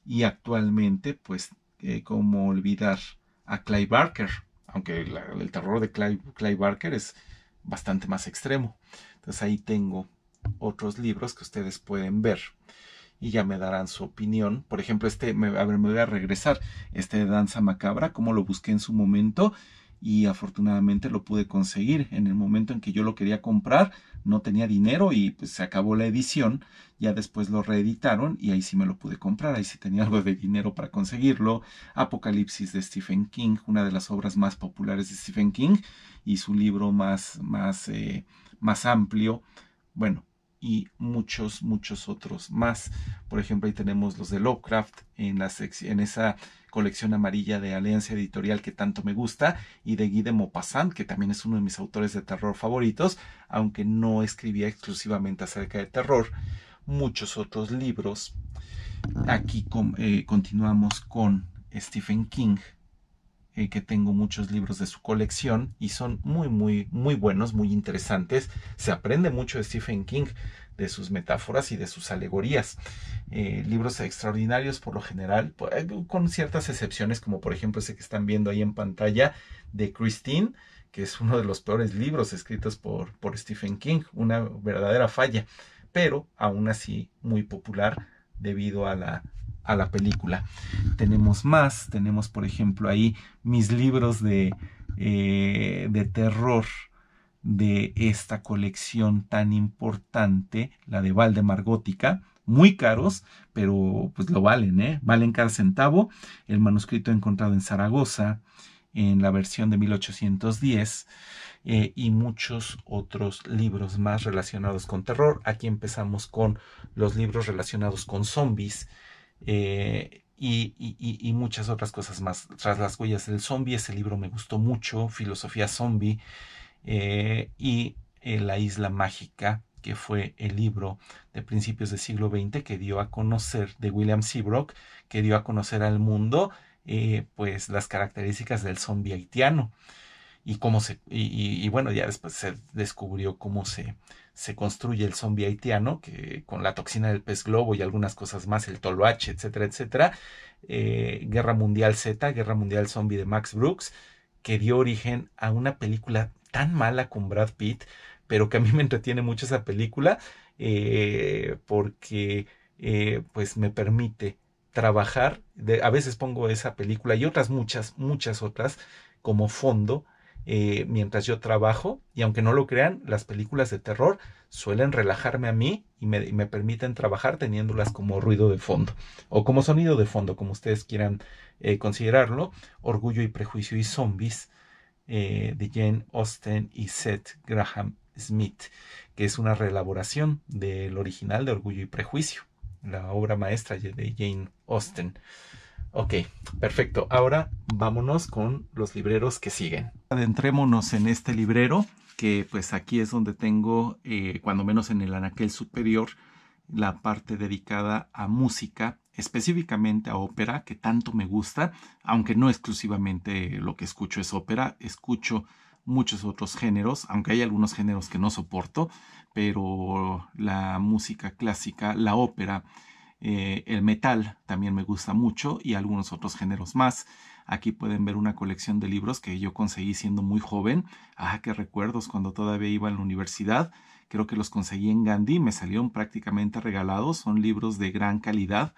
y actualmente, pues, cómo olvidar a Clive Barker, aunque el terror de Clive Barker es bastante más extremo. Entonces ahí tengo otros libros que ustedes pueden ver y ya me darán su opinión. Por ejemplo, me voy a regresar, de Danza Macabra, como lo busqué en su momento y afortunadamente lo pude conseguir. En el momento en que yo lo quería comprar, no tenía dinero y pues se acabó la edición. Ya después lo reeditaron y ahí sí me lo pude comprar. Ahí sí tenía algo de dinero para conseguirlo. Apocalipsis de Stephen King, una de las obras más populares de Stephen King y su libro más amplio. Bueno, y muchos otros más. Por ejemplo, ahí tenemos los de Lovecraft en esa colección amarilla de Alianza Editorial que tanto me gusta, y de Guy de Maupassant, que también es uno de mis autores de terror favoritos, aunque no escribía exclusivamente acerca de terror. Muchos otros libros. Aquí continuamos con Stephen King, que tengo muchos libros de su colección y son muy buenos, muy interesantes. Se aprende mucho de Stephen King, de sus metáforas y de sus alegorías. Libros extraordinarios por lo general, con ciertas excepciones, como por ejemplo ese que están viendo ahí en pantalla de Christine, que es uno de los peores libros escritos por Stephen King, una verdadera falla, pero aún así muy popular debido a la película. Tenemos por ejemplo ahí mis libros de terror de esta colección tan importante, la de Valdemar Gótica, muy caros, pero pues lo valen, valen cada centavo. El manuscrito encontrado en Zaragoza, en la versión de 1810, y muchos otros libros más relacionados con terror. Aquí empezamos con los libros relacionados con zombies, y muchas otras cosas más. Tras las huellas del zombie, ese libro me gustó mucho, Filosofía Zombie, y La Isla Mágica, que fue el libro de principios del siglo XX que dio a conocer, de William Seabrook, que dio a conocer al mundo pues las características del zombie haitiano y cómo bueno, ya después se descubrió cómo se se construye el zombie haitiano, que con la toxina del pez globo y algunas cosas más, el toloache, etcétera, etcétera. Guerra Mundial Z, Guerra Mundial Zombie de Max Brooks, que dio origen a una película tan mala con Brad Pitt, pero que a mí me entretiene mucho esa película, porque pues me permite trabajar. A veces pongo esa película y otras muchas otras como fondo mientras yo trabajo, y aunque no lo crean, las películas de terror suelen relajarme a mí y me permiten trabajar teniéndolas como ruido de fondo o como sonido de fondo, como ustedes quieran considerarlo. Orgullo y Prejuicio y Zombies, de Jane Austen y Seth Graham Smith, que es una reelaboración del original de Orgullo y Prejuicio, la obra maestra de Jane Austen. Ok, perfecto. Ahora vámonos con los libreros que siguen. Adentrémonos en este librero, que pues aquí es donde tengo, cuando menos en el anaquel superior, la parte dedicada a música, específicamente a ópera, que tanto me gusta, aunque no exclusivamente lo que escucho es ópera, escucho muchos otros géneros, aunque hay algunos géneros que no soporto, pero la música clásica, la ópera, el metal también me gusta mucho y algunos otros géneros más. Aquí pueden ver una colección de libros que yo conseguí siendo muy joven. Qué recuerdos cuando todavía iba a la universidad. Creo que los conseguí en Gandhi, me salieron prácticamente regalados. Son libros de gran calidad.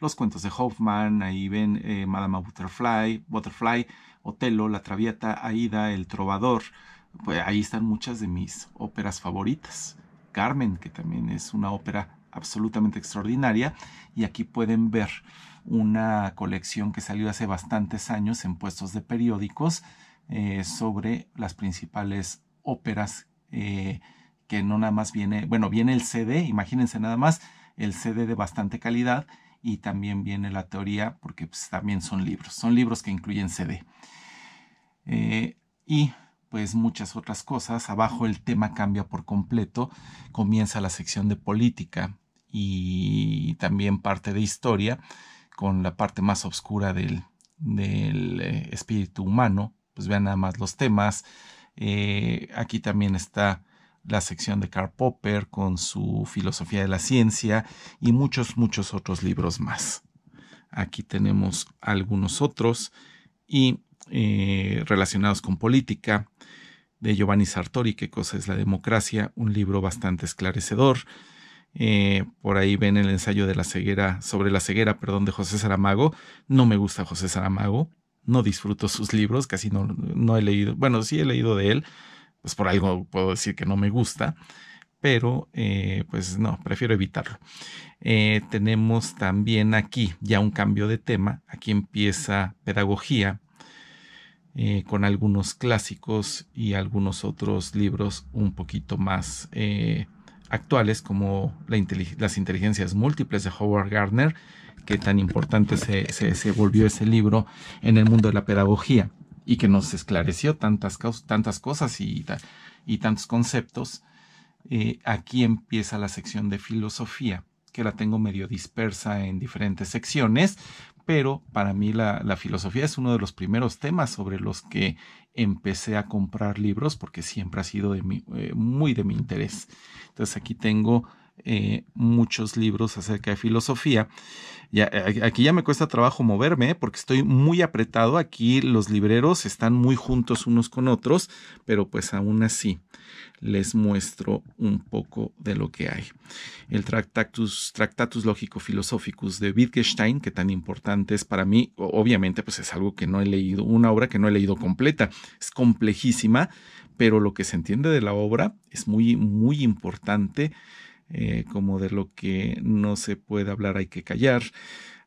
Los cuentos de Hoffman, ahí ven Madama Butterfly, Otelo, La Traviata, Aida, El Trovador. Pues ahí están muchas de mis óperas favoritas. Carmen, que también es una ópera absolutamente extraordinaria, y aquí pueden ver una colección que salió hace bastantes años en puestos de periódicos sobre las principales óperas, que no nada más viene, bueno, viene el CD, imagínense nada más, el CD de bastante calidad, y también viene la teoría, porque pues, también son libros que incluyen CD. Y pues muchas otras cosas. Abajo el tema cambia por completo, comienza la sección de política y también parte de historia, con la parte más oscura del espíritu humano. Pues vean nada más los temas. Aquí también está la sección de Karl Popper con su filosofía de la ciencia y muchos otros libros más. Aquí tenemos algunos otros y relacionados con política, de Giovanni Sartori, ¿Qué cosa es la democracia? Un libro bastante esclarecedor. Por ahí ven el ensayo de la ceguera, sobre la ceguera, perdón, de José Saramago. No me gusta José Saramago, no disfruto sus libros, casi no he leído, bueno, sí he leído de él, pues por algo puedo decir que no me gusta, pero pues no, prefiero evitarlo. Tenemos también aquí ya un cambio de tema. Aquí empieza pedagogía, con algunos clásicos y algunos otros libros un poquito más actuales, como las inteligencias múltiples de Howard Gardner, que tan importante se volvió ese libro en el mundo de la pedagogía y que nos esclareció tantas cosas y tantos conceptos. Aquí empieza la sección de filosofía, que la tengo medio dispersa en diferentes secciones, pero para mí la filosofía es uno de los primeros temas sobre los que empecé a comprar libros, porque siempre ha sido muy de mi interés. Entonces aquí tengo muchos libros acerca de filosofía. Aquí ya me cuesta trabajo moverme porque estoy muy apretado. Aquí los libreros están muy juntos unos con otros, pero pues aún así les muestro un poco de lo que hay. El Tractatus Lógico-Philosophicus de Wittgenstein, que tan importante es para mí. Obviamente pues es algo que no he leído, una obra que no he leído completa, es complejísima, pero lo que se entiende de la obra es muy importante. Como de lo que no se puede hablar hay que callar.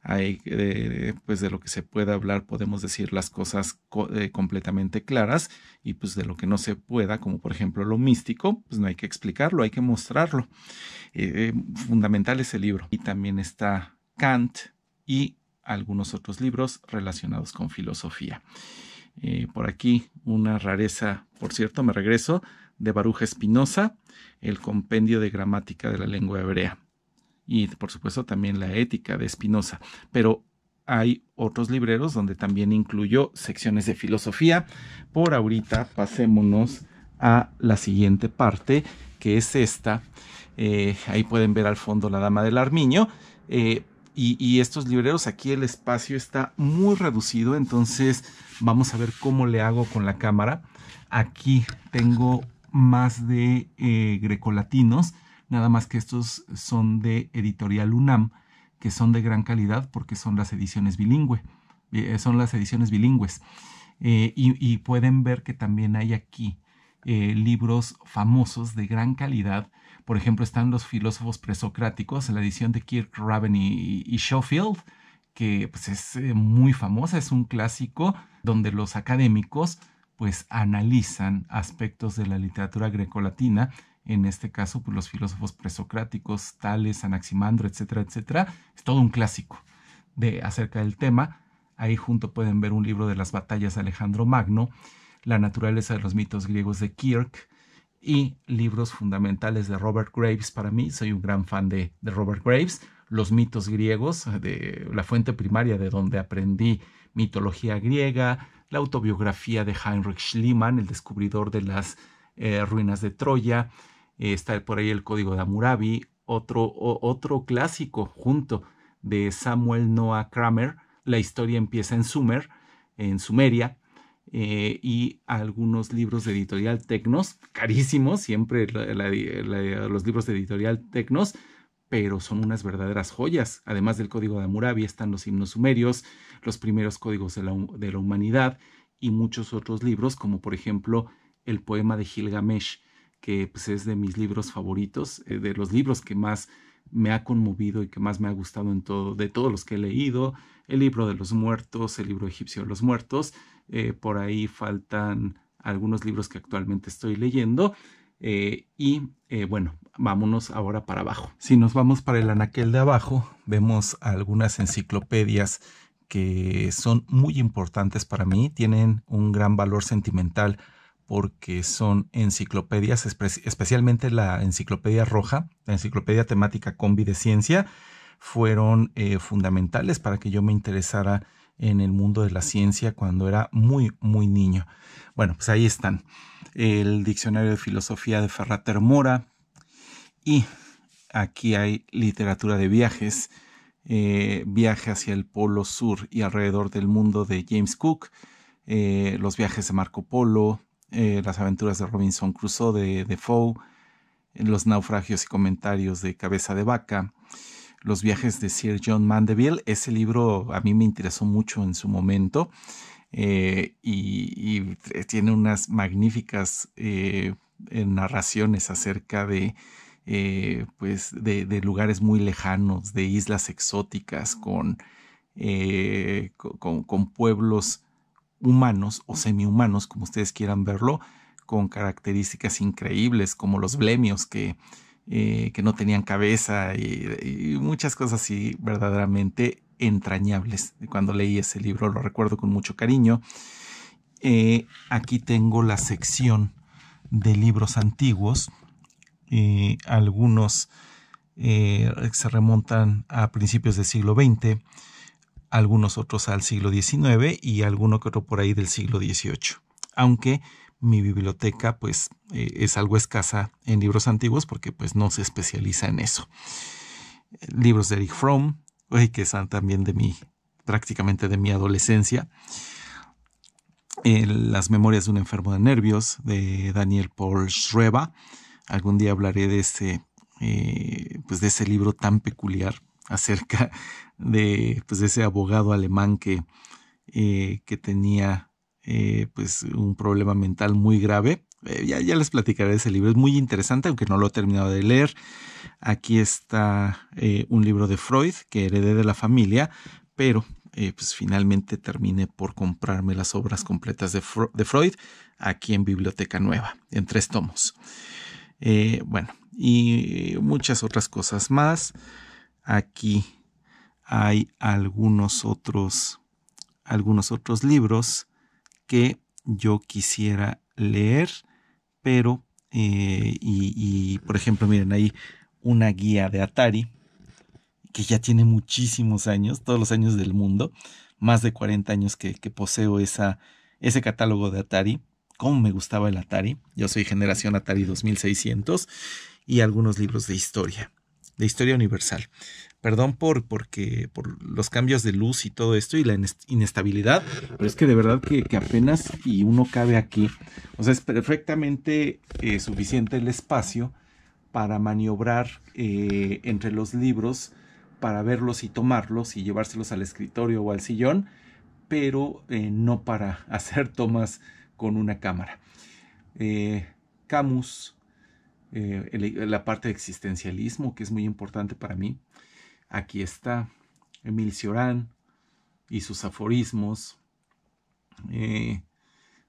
Pues de lo que se puede hablar podemos decir las cosas completamente claras, y pues de lo que no se pueda, como por ejemplo lo místico, pues no hay que explicarlo, hay que mostrarlo. Fundamental ese libro. Y también está Kant y algunos otros libros relacionados con filosofía. Por aquí una rareza, por cierto, me regreso, de Baruch Spinoza, el compendio de gramática de la lengua hebrea, y por supuesto también la ética de Spinoza. Pero hay otros libreros donde también incluyo secciones de filosofía. Por ahorita pasémonos a la siguiente parte, que es esta. Ahí pueden ver al fondo la Dama del Armiño. Y estos libreros, aquí el espacio está muy reducido, entonces vamos a ver cómo le hago con la cámara. Aquí tengo más de grecolatinos, nada más que estos son de Editorial UNAM, que son de gran calidad porque son las ediciones bilingües. Y pueden ver que también hay aquí libros famosos de gran calidad. Por ejemplo, están los filósofos presocráticos, la edición de Kirk, Raven y Schofield, que pues, es muy famosa, es un clásico donde los académicos pues analizan aspectos de la literatura grecolatina, en este caso pues, los filósofos presocráticos, Tales, Anaximandro, etcétera, etcétera. Es todo un clásico acerca del tema. Ahí junto pueden ver un libro de las batallas de Alejandro Magno, La naturaleza de los mitos griegos de Kirk, y libros fundamentales de Robert Graves. Para mí, soy un gran fan de Robert Graves. Los mitos griegos, de la fuente primaria de donde aprendí mitología griega, la autobiografía de Heinrich Schliemann, el descubridor de las ruinas de Troya. Está por ahí el Código de Hammurabi, otro clásico junto de Samuel Noah Kramer. La historia empieza en Sumeria. Y algunos libros de Editorial Tecnos, carísimos, siempre los libros de Editorial Tecnos, pero son unas verdaderas joyas. Además del Código de Hammurabi están los himnos sumerios, los primeros códigos de la humanidad y muchos otros libros, como por ejemplo el poema de Gilgamesh, que pues, es de mis libros favoritos, de los libros que más me ha conmovido y que más me ha gustado de todos los que he leído. El libro de los muertos, el libro egipcio de los muertos. Por ahí faltan algunos libros que actualmente estoy leyendo. Bueno, vámonos ahora para abajo. Si nos vamos para el anaquel de abajo, vemos algunas enciclopedias que son muy importantes para mí, tienen un gran valor sentimental porque son enciclopedias, especialmente la enciclopedia roja, la enciclopedia temática Combi de Ciencia, fueron fundamentales para que yo me interesara en el mundo de la ciencia cuando era muy, muy niño. Bueno, pues ahí están. El Diccionario de Filosofía de Ferrater Mora. Y aquí hay literatura de viajes. Viaje hacia el Polo Sur y alrededor del mundo de James Cook. Los viajes de Marco Polo. Las aventuras de Robinson Crusoe de Defoe. Los naufragios y comentarios de Cabeza de Vaca. Los viajes de Sir John Mandeville. Ese libro a mí me interesó mucho en su momento y tiene unas magníficas narraciones acerca de lugares muy lejanos, de islas exóticas con pueblos humanos o semi-humanos, como ustedes quieran verlo, con características increíbles como los blemios que no tenían cabeza y muchas cosas así verdaderamente entrañables. Cuando leí ese libro lo recuerdo con mucho cariño. Aquí tengo la sección de libros antiguos. Algunos se remontan a principios del siglo XX, algunos otros al siglo XIX y alguno que otro por ahí del siglo XVIII. Aunque mi biblioteca pues es algo escasa en libros antiguos porque pues no se especializa en eso. Libros de Erich Fromm, que son también prácticamente de mi adolescencia. Las memorias de un enfermo de nervios de Daniel Paul Schreva. Algún día hablaré de ese libro tan peculiar acerca de ese abogado alemán que tenía un problema mental muy grave. Ya les platicaré de ese libro, es muy interesante, aunque no lo he terminado de leer. Aquí está un libro de Freud que heredé de la familia, pero finalmente terminé por comprarme las obras completas de Freud aquí en Biblioteca Nueva, en 3 tomos. Bueno, y muchas otras cosas más. Aquí hay algunos otros libros que yo quisiera leer, pero por ejemplo, miren, hay una guía de Atari que ya tiene muchísimos años, todos los años del mundo, más de 40 años que poseo ese catálogo de Atari. cómo me gustaba el Atari. Yo soy generación Atari 2600 y algunos libros de historia universal. Perdón por los cambios de luz y todo esto y la inestabilidad, pero es que de verdad que apenas y uno cabe aquí. O sea, es perfectamente suficiente el espacio para maniobrar entre los libros, para verlos y tomarlos y llevárselos al escritorio o al sillón, pero no para hacer tomas con una cámara. Camus, la parte de existencialismo, que es muy importante para mí. Aquí está Émile Cioran y sus aforismos,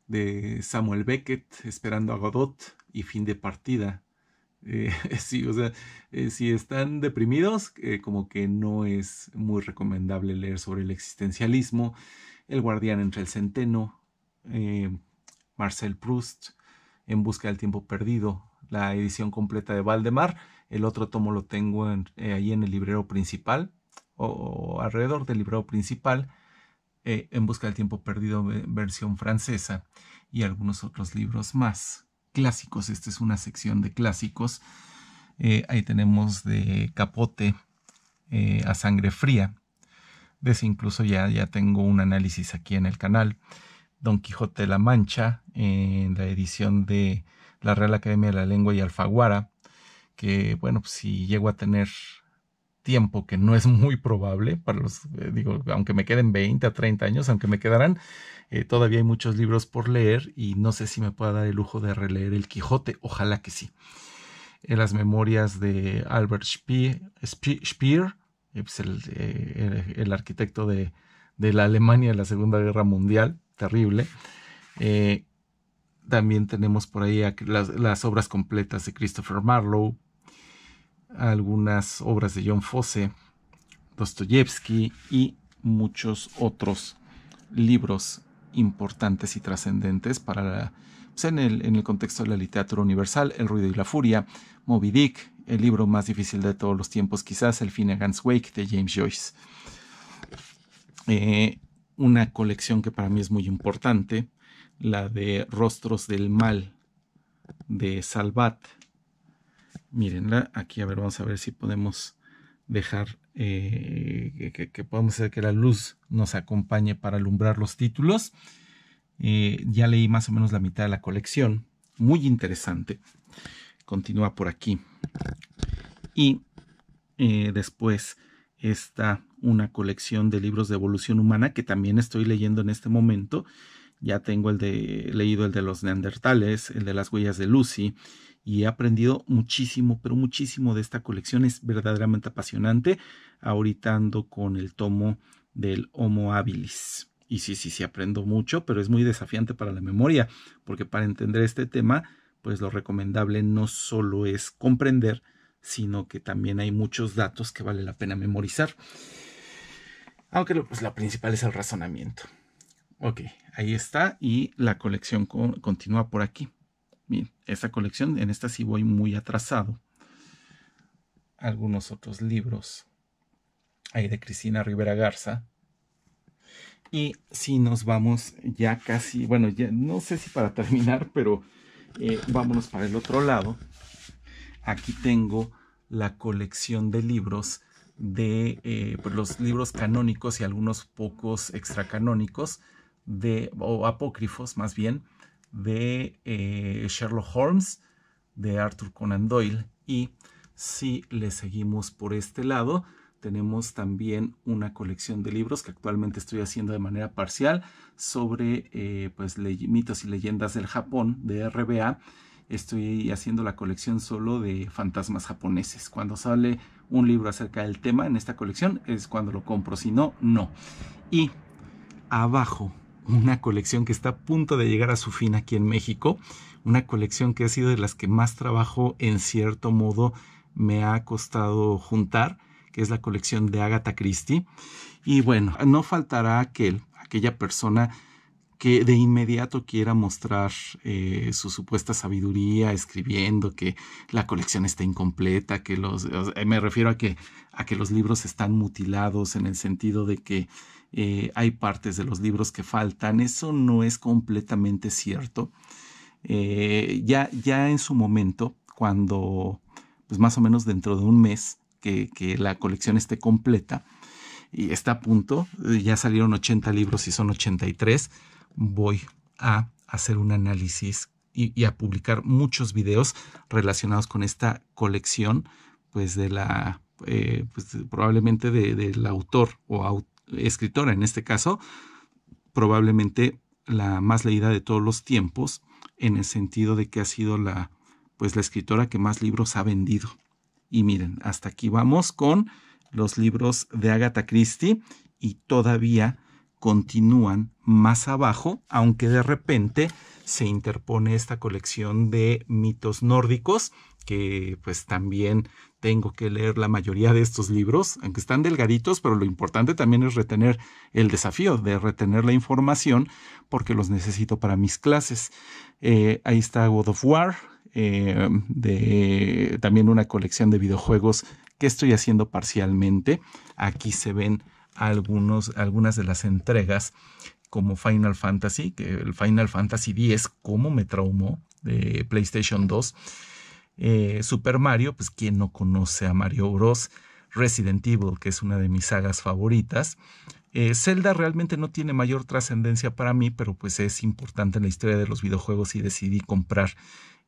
de Samuel Beckett, Esperando a Godot y Fin de partida. Sí, o sea, si están deprimidos, como que no es muy recomendable leer sobre el existencialismo. El guardián entre el centeno, Marcel Proust, En busca del tiempo perdido, la edición completa de Valdemar. El otro tomo lo tengo ahí en el librero principal o alrededor del librero principal. En busca del tiempo perdido, versión francesa, y algunos otros libros más clásicos. Esta es una sección de clásicos. Ahí tenemos de Capote a Sangre Fría. De ese incluso ya tengo un análisis aquí en el canal. Don Quijote de la Mancha, en la edición de la Real Academia de la Lengua y Alfaguara, que bueno, pues si llego a tener tiempo, que no es muy probable para los, digo, aunque me queden 20 a 30 años, aunque me quedarán, todavía hay muchos libros por leer y no sé si me pueda dar el lujo de releer el Quijote, ojalá que sí. Las memorias de Albert Speer, pues el arquitecto de la Alemania de la Segunda Guerra Mundial, terrible. También tenemos por ahí las obras completas de Christopher Marlowe, algunas obras de John Fosse, Dostoyevsky y muchos otros libros importantes y trascendentes para en el contexto de la literatura universal. El ruido y la furia, Moby Dick, el libro más difícil de todos los tiempos quizás, El Finnegan's Wake de James Joyce. Una colección que para mí es muy importante, la de Rostros del Mal de Salvat. Mírenla, aquí a ver, vamos a ver si podemos dejar que podamos hacer que la luz nos acompañe para alumbrar los títulos. Ya leí más o menos la mitad de la colección, muy interesante. Continúa por aquí. Y después está una colección de libros de evolución humana que también estoy leyendo en este momento. Ya tengo leído el de los neandertales, el de las huellas de Lucy, y he aprendido muchísimo, pero muchísimo de esta colección. Es verdaderamente apasionante. Ahorita ando con el tomo del Homo habilis. Y sí, aprendo mucho, pero es muy desafiante para la memoria, porque para entender este tema, pues lo recomendable no solo es comprender, sino que también hay muchos datos que vale la pena memorizar. Aunque pues, la principal es el razonamiento. Ok, ahí está, y la colección continúa por aquí. Bien, esta colección, en esta sí voy muy atrasado. Algunos otros libros ahí de Cristina Rivera Garza. Y si nos vamos ya casi, bueno, ya no sé si para terminar, pero vámonos para el otro lado. Aquí tengo la colección de libros de pues los libros canónicos y algunos pocos extracanónicos o apócrifos más bien, de Sherlock Holmes, de Arthur Conan Doyle. Y si le seguimos por este lado, tenemos también una colección de libros que actualmente estoy haciendo de manera parcial sobre pues mitos y leyendas del Japón, de RBA. Estoy haciendo la colección solo de fantasmas japoneses. Cuando sale un libro acerca del tema en esta colección es cuando lo compro, si no, no. Y abajo, una colección que está a punto de llegar a su fin aquí en México, una colección que ha sido de las que más trabajo en cierto modo me ha costado juntar, que es la colección de Agatha Christie. Y bueno, no faltará aquella persona que de inmediato quiera mostrar su supuesta sabiduría escribiendo que la colección está incompleta, que me refiero a que los libros están mutilados en el sentido de que hay partes de los libros que faltan. Eso no es completamente cierto. Ya en su momento, cuando pues más o menos dentro de un mes que la colección esté completa y está a punto, ya salieron 80 libros y son 83, voy a hacer un análisis y a publicar muchos videos relacionados con esta colección, pues de la, pues probablemente del autor o escritora en este caso, probablemente la más leída de todos los tiempos, en el sentido de que ha sido la escritora que más libros ha vendido. Y miren, hasta aquí vamos con los libros de Agatha Christie y todavía continúan más abajo, aunque de repente se interpone esta colección de mitos nórdicos, que pues también tengo que leer la mayoría de estos libros, aunque están delgaditos, pero lo importante también es retener el desafío de retener la información, porque los necesito para mis clases. Ahí está God of War, también una colección de videojuegos que estoy haciendo parcialmente. Aquí se ven algunas de las entregas, como Final Fantasy, que el Final Fantasy X, cómo me traumó, de PlayStation 2. Super Mario, pues quién no conoce a Mario Bros. Resident Evil, que es una de mis sagas favoritas. Zelda realmente no tiene mayor trascendencia para mí, pero pues es importante en la historia de los videojuegos y decidí comprar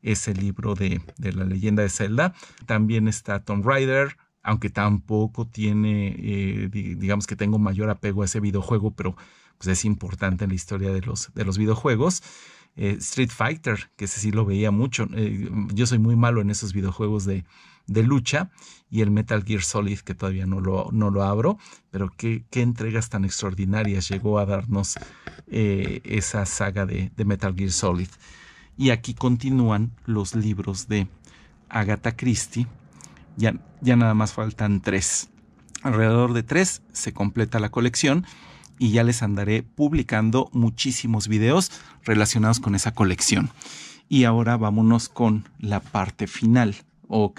ese libro de la leyenda de Zelda. También está Tomb Raider, aunque tampoco tiene, digamos que tengo mayor apego a ese videojuego, pero pues es importante en la historia de los videojuegos. Street Fighter, que ese sí lo veía mucho. Yo soy muy malo en esos videojuegos de lucha, y el Metal Gear Solid, que todavía no lo abro, pero qué entregas tan extraordinarias llegó a darnos esa saga de Metal Gear Solid. Y aquí continúan los libros de Agatha Christie. Ya nada más faltan 3. Alrededor de 3 se completa la colección y ya les andaré publicando muchísimos videos relacionados con esa colección. Y ahora vámonos con la parte final.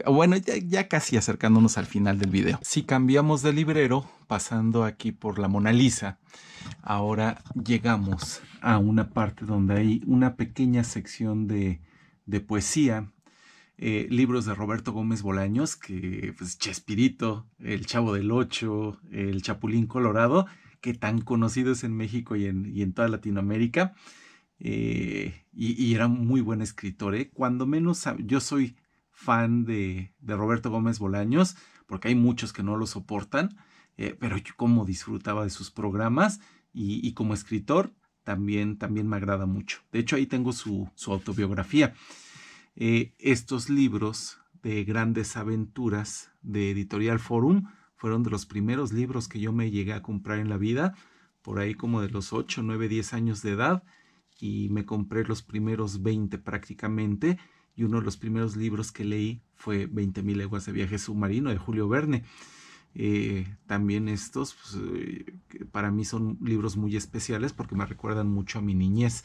Bueno, ya casi acercándonos al final del video. Si cambiamos de librero, pasando aquí por la Mona Lisa, ahora llegamos a una parte donde hay una pequeña sección de poesía. Libros de Roberto Gómez Bolaños, que pues Chespirito, El Chavo del Ocho, El Chapulín Colorado, que tan conocido es en México y en toda Latinoamérica. Y era un muy buen escritor. Cuando menos yo soy fan de Roberto Gómez Bolaños, porque hay muchos que no lo soportan, pero yo como disfrutaba de sus programas y como escritor también me agrada mucho. De hecho, ahí tengo su autobiografía. Estos libros de Grandes Aventuras de Editorial Forum fueron de los primeros libros que yo me llegué a comprar en la vida, por ahí como de los 8, 9, 10 años de edad, y me compré los primeros 20 prácticamente, y uno de los primeros libros que leí fue 20.000 leguas de viaje submarino de Julio Verne. También estos pues, para mí son libros muy especiales porque me recuerdan mucho a mi niñez.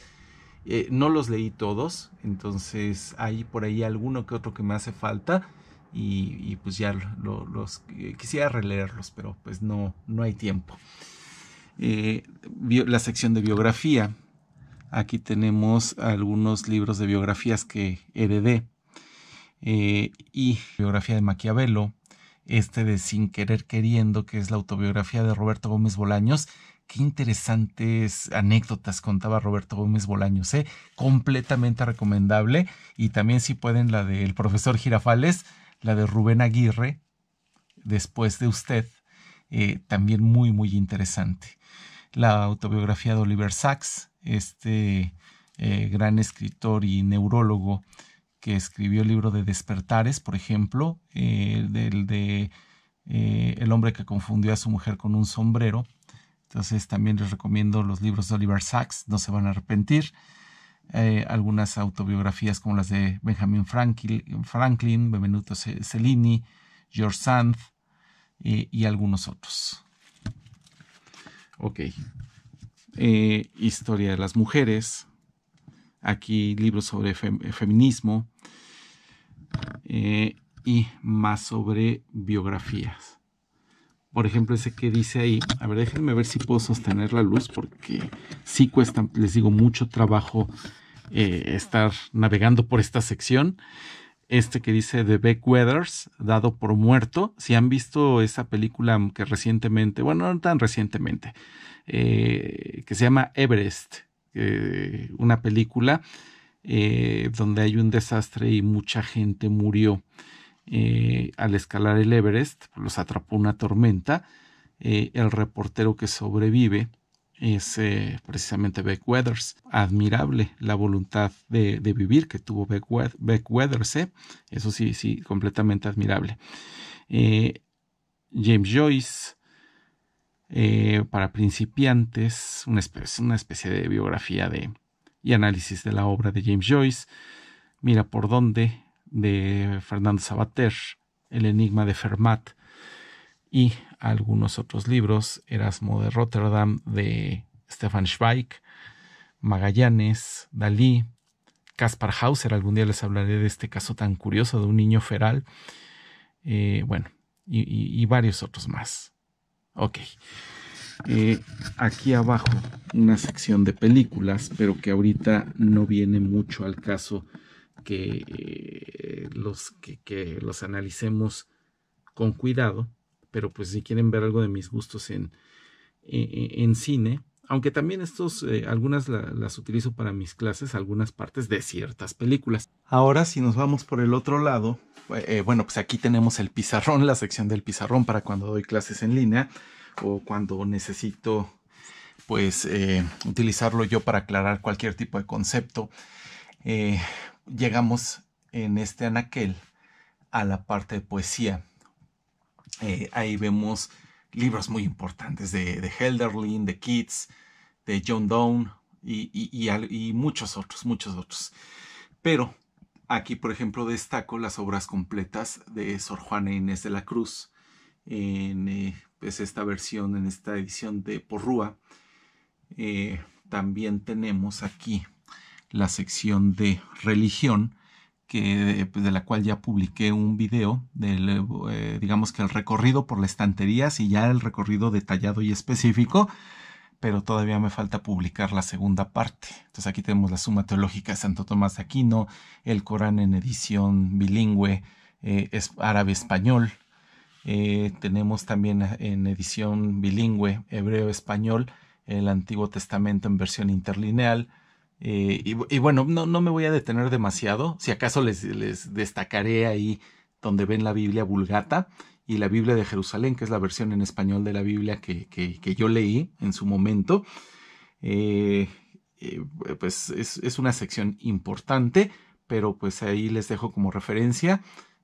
No los leí todos, entonces hay por ahí alguno que otro que me hace falta y pues ya los quisiera releerlos, pero pues no hay tiempo. La sección de biografía. Aquí tenemos algunos libros de biografías que heredé. Y biografía de Maquiavelo, de Sin querer queriendo, que es la autobiografía de Roberto Gómez Bolaños. Qué interesantes anécdotas contaba Roberto Gómez Bolaños, completamente recomendable. Y también si pueden la del profesor Girafales, la de Rubén Aguirre, Después de usted, también muy muy interesante. La autobiografía de Oliver Sacks, gran escritor y neurólogo que escribió el libro de Despertares, por ejemplo, El hombre que confundió a su mujer con un sombrero. Entonces también les recomiendo los libros de Oliver Sacks, no se van a arrepentir. Algunas autobiografías como las de Benjamin Franklin, Benvenuto Cellini, George Sand y algunos otros. Ok, historia de las mujeres, aquí libros sobre feminismo y más sobre biografías. Por ejemplo, ese que dice ahí, a ver, déjenme ver si puedo sostener la luz porque sí cuesta, les digo, mucho trabajo estar navegando por esta sección. Este que dice The Beck Weathers, dado por muerto. Si han visto esa película que recientemente, bueno, no tan recientemente, que se llama Everest, una película donde hay un desastre y mucha gente murió al escalar el Everest, los atrapó una tormenta. El reportero que sobrevive es precisamente Beck Weathers. Admirable la voluntad de vivir que tuvo Beck Weathers, eso sí, completamente admirable. James Joyce, para principiantes, una especie de biografía y análisis de la obra de James Joyce. Mira por dónde, de Fernando Savater, El enigma de Fermat, y algunos otros libros, Erasmo de Rotterdam, de Stefan Zweig, Magallanes, Dalí, Caspar Hauser. Algún día les hablaré de este caso tan curioso de un niño feral, bueno, y varios otros más. Ok. Aquí abajo una sección de películas, pero que ahorita no viene mucho al caso que los analicemos con cuidado, pero pues si quieren ver algo de mis gustos en cine, aunque también algunas las utilizo para mis clases, algunas partes de ciertas películas. Ahora si nos vamos por el otro lado, bueno, pues aquí tenemos el pizarrón, la sección del pizarrón para cuando doy clases en línea o cuando necesito pues utilizarlo yo para aclarar cualquier tipo de concepto. Llegamos en este anaquel a la parte de poesía. Ahí vemos libros muy importantes de Hölderlin, de Keats, de John Donne y muchos otros. Pero aquí, por ejemplo, destaco las obras completas de Sor Juana Inés de la Cruz en pues esta versión, en esta edición de Porrúa. También tenemos aquí la sección de religión, de la cual ya publiqué un video digamos que el recorrido por la estantería, y ya el recorrido detallado y específico, pero todavía me falta publicar la segunda parte. Entonces aquí tenemos la Suma Teológica de Santo Tomás de Aquino, el Corán en edición bilingüe, árabe-español. Tenemos también en edición bilingüe hebreo-español el Antiguo Testamento en versión interlineal. Y bueno, no me voy a detener demasiado. Si acaso les destacaré ahí donde ven la Biblia Vulgata y la Biblia de Jerusalén, que es la versión en español de la Biblia que yo leí en su momento. Pues es una sección importante, pero pues ahí les dejo como referencia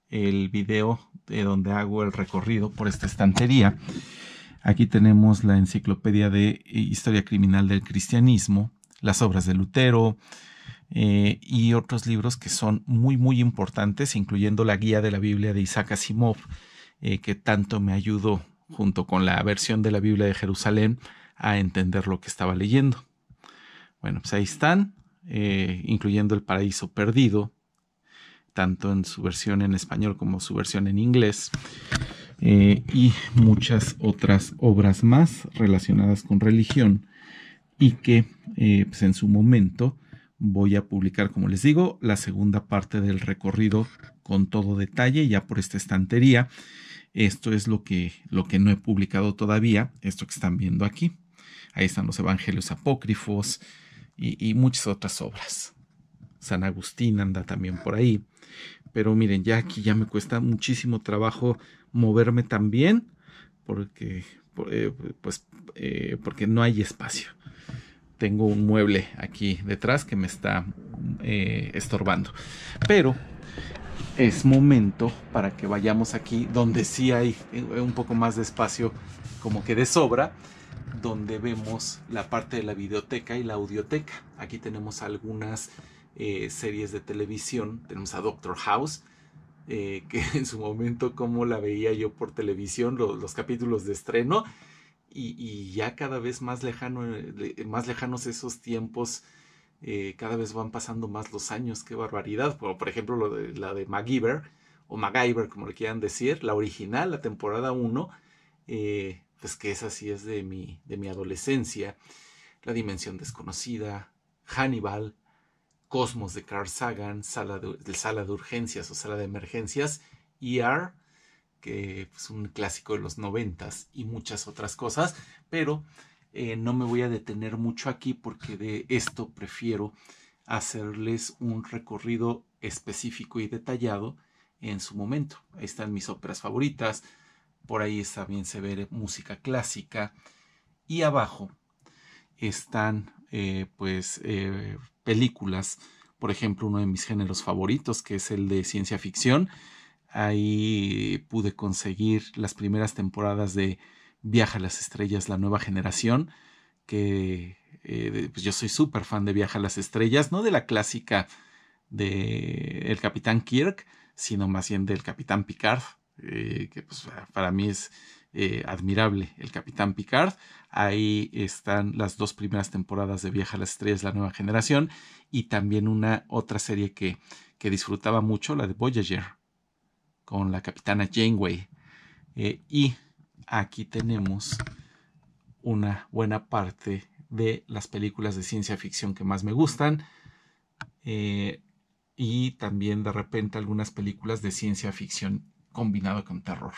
el video de donde hago el recorrido por esta estantería. Aquí tenemos la Enciclopedia de Historia Criminal del Cristianismo, las obras de Lutero y otros libros que son muy importantes, incluyendo la Guía de la Biblia de Isaac Asimov, que tanto me ayudó junto con la versión de la Biblia de Jerusalén a entender lo que estaba leyendo. Bueno, pues ahí están, incluyendo El Paraíso Perdido, tanto en su versión en español como su versión en inglés, y muchas otras obras más relacionadas con religión y que pues en su momento voy a publicar, como les digo, la segunda parte del recorrido con todo detalle ya por esta estantería. Esto es lo que no he publicado todavía, esto que están viendo aquí. Ahí están los evangelios apócrifos y muchas otras obras. San Agustín anda también por ahí. Pero miren, ya aquí ya me cuesta muchísimo trabajo moverme también porque no hay espacio. Tengo un mueble aquí detrás que me está estorbando. Pero es momento para que vayamos aquí donde sí hay un poco más de espacio, como que de sobra, donde vemos la parte de la videoteca y la audioteca. Aquí tenemos algunas series de televisión. Tenemos a Doctor House, que en su momento como la veía yo por televisión, los capítulos de estreno, y ya cada vez más más lejanos esos tiempos, cada vez van pasando más los años, qué barbaridad. Por ejemplo, la de MacGyver, o MacGyver, como le quieran decir, la original, la temporada uno, pues que esa sí es de mi adolescencia. La Dimensión Desconocida, Hannibal, Cosmos de Carl Sagan, sala de urgencias o sala de emergencias, ER, que es un clásico de los 90s, y muchas otras cosas, pero no me voy a detener mucho aquí porque de esto prefiero hacerles un recorrido específico y detallado en su momento. Ahí están mis óperas favoritas, por ahí también se ve música clásica, y abajo están películas, por ejemplo, uno de mis géneros favoritos, que es el de ciencia ficción. Ahí pude conseguir las primeras temporadas de Viaja a las Estrellas, la nueva generación, que pues yo soy súper fan de Viaja a las Estrellas, no de la clásica de el Capitán Kirk, sino más bien del Capitán Picard, que pues, para mí es admirable el Capitán Picard. Ahí están las dos primeras temporadas de Viaja a las Estrellas, la nueva generación, y también una otra serie que disfrutaba mucho, la de Voyager, con la capitana Janeway. Y aquí tenemos una buena parte de las películas de ciencia ficción que más me gustan. Y también de repente algunas películas de ciencia ficción combinado con terror.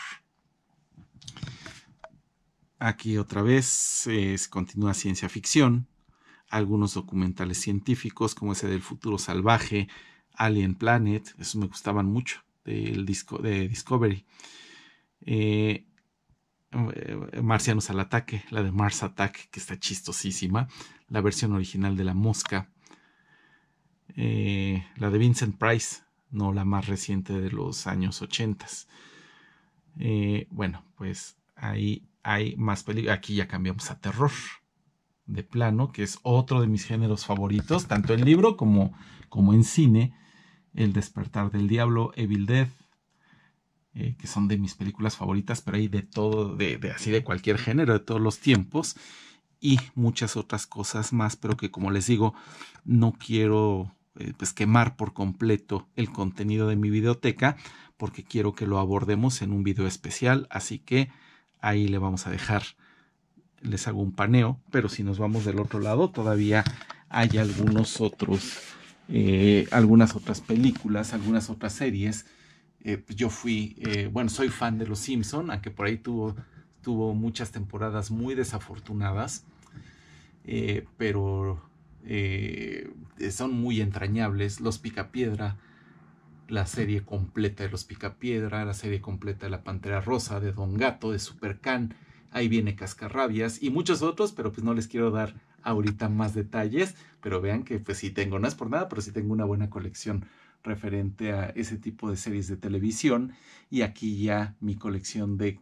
Aquí otra vez se continúa ciencia ficción, algunos documentales científicos como ese del futuro salvaje, Alien Planet, esos me gustaban mucho, de Discovery. Marcianos al ataque, la de Mars Attack, que está chistosísima, la versión original de La Mosca, la de Vincent Price, no la más reciente de los años 80. Bueno, pues ahí hay más películas. Aquí ya cambiamos a terror de plano, que es otro de mis géneros favoritos, tanto en libro como en cine. El despertar del diablo, Evil Dead, que son de mis películas favoritas, pero hay de todo, así de cualquier género, de todos los tiempos, y muchas otras cosas más, pero que como les digo, no quiero pues quemar por completo el contenido de mi videoteca, porque quiero que lo abordemos en un video especial, así que ahí le vamos a dejar, les hago un paneo, pero si nos vamos del otro lado, todavía hay algunas otras películas, algunas otras series. Yo soy fan de Los Simpson, aunque por ahí tuvo muchas temporadas muy desafortunadas, pero son muy entrañables. Los Picapiedra, la serie completa de Los Picapiedra, la serie completa de La Pantera Rosa, de Don Gato, de Supercan, ahí viene Cascarrabias y muchos otros, pero pues no les quiero dar ahorita más detalles, pero vean que pues sí tengo, no es por nada, pero sí tengo una buena colección referente a ese tipo de series de televisión, y aquí ya mi colección de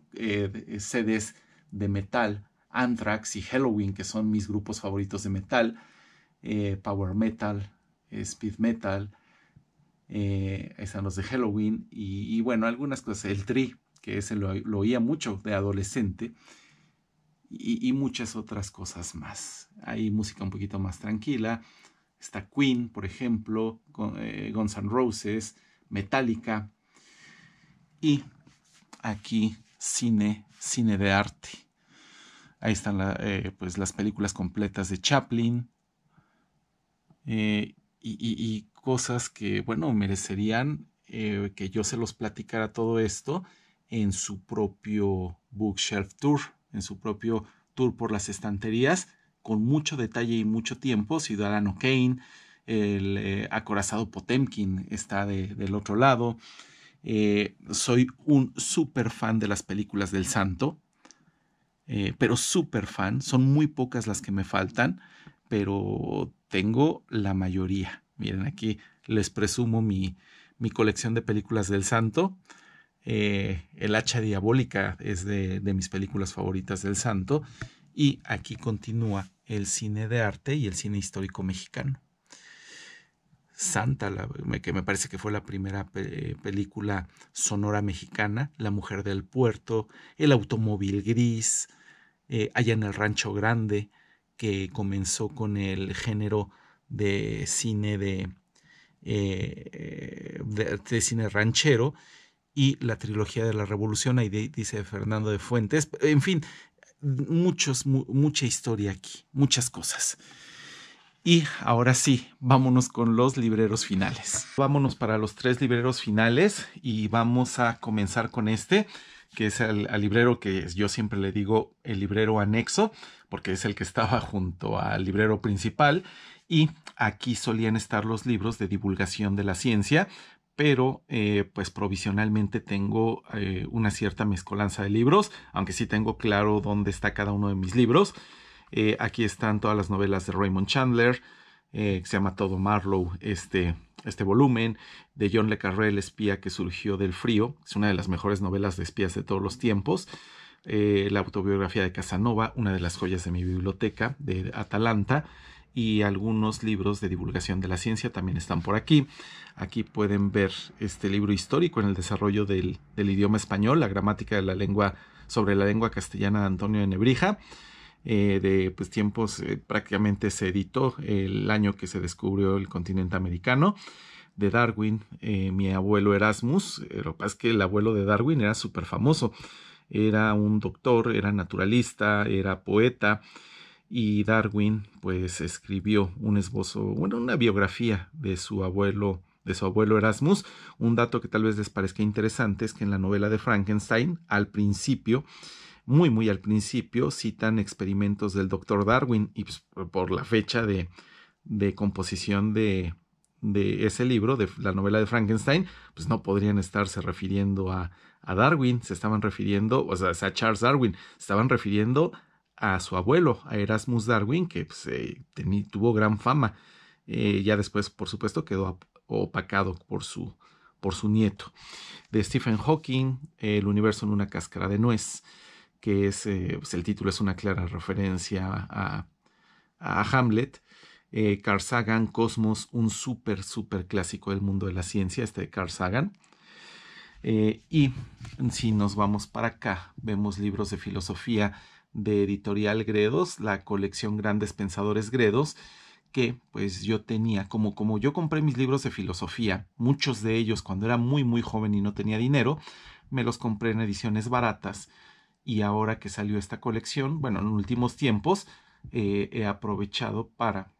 CDs de metal, Anthrax y Halloween, que son mis grupos favoritos de metal, Power Metal, Speed Metal, están los de Halloween y bueno, algunas cosas, el Tri, que ese lo oía mucho de adolescente, y muchas otras cosas más. Hay música un poquito más tranquila, está Queen, por ejemplo, Guns N' Roses, Metallica, y aquí cine de arte. Ahí están pues las películas completas de Chaplin, y cosas que, bueno, merecerían que yo se los platicara todo esto en su propio Bookshelf Tour, en su propio tour por las estanterías, con mucho detalle y mucho tiempo. Ciudadano Kane, el acorazado Potemkin está del otro lado. Soy un súper fan de las películas del Santo, pero súper fan. Son muy pocas las que me faltan, pero tengo la mayoría. Miren, aquí les presumo mi colección de películas del Santo. El Hacha Diabólica es de mis películas favoritas del Santo. Y aquí continúa el cine de arte y el cine histórico mexicano. Santa, que me parece que fue la primera película sonora mexicana, La Mujer del Puerto, El Automóvil Gris, Allá en el Rancho Grande, que comenzó con el género de cine de cine ranchero, y la trilogía de la Revolución, ahí dice Fernando de Fuentes. En fin, mucha historia aquí, muchas cosas. Y ahora sí, vámonos con los libreros finales. Vámonos para los 3 libreros finales y vamos a comenzar con este, que es el librero que yo siempre le digo el librero anexo, porque es el que estaba junto al librero principal, y aquí solían estar los libros de divulgación de la ciencia, pero pues provisionalmente tengo una cierta mezcolanza de libros, aunque sí tengo claro dónde está cada uno de mis libros. Aquí están todas las novelas de Raymond Chandler, que se llama Todo Marlowe, este volumen, de John le Carré, El espía que surgió del frío. Es una de las mejores novelas de espías de todos los tiempos. La autobiografía de Casanova, una de las joyas de mi biblioteca, de Atalanta, y algunos libros de divulgación de la ciencia también están por aquí. Aquí pueden ver este libro histórico en el desarrollo del idioma español, la gramática de la lengua, sobre la lengua castellana de Antonio de Nebrija. De pues, tiempos, prácticamente se editó el año que se descubrió el continente americano. De Darwin, mi abuelo Erasmus. Lo que pasa es que el abuelo de Darwin era súper famoso. Era un doctor, era naturalista, era poeta, y Darwin pues escribió un esbozo, bueno, una biografía de su abuelo Erasmus. Un dato que tal vez les parezca interesante es que en la novela de Frankenstein, al principio, muy al principio, citan experimentos del doctor Darwin, y pues, por la fecha de composición de ese libro, de la novela de Frankenstein, pues no podrían estarse refiriendo a Darwin, se estaban refiriendo, o sea, a Charles Darwin, se estaban refiriendo a su abuelo, a Erasmus Darwin, que pues, tuvo gran fama. Ya después, por supuesto, quedó opacado por su nieto. De Stephen Hawking, El universo en una cáscara de nuez, que es, pues el título es una clara referencia a Hamlet. Carl Sagan, Cosmos, un súper clásico del mundo de la ciencia, de Carl Sagan. Y si nos vamos para acá, vemos libros de filosofía de Editorial Gredos, la colección Grandes Pensadores Gredos, que pues yo tenía, como yo compré mis libros de filosofía, muchos de ellos cuando era muy joven y no tenía dinero, me los compré en ediciones baratas. Y ahora que salió esta colección, bueno, en últimos tiempos, he aprovechado para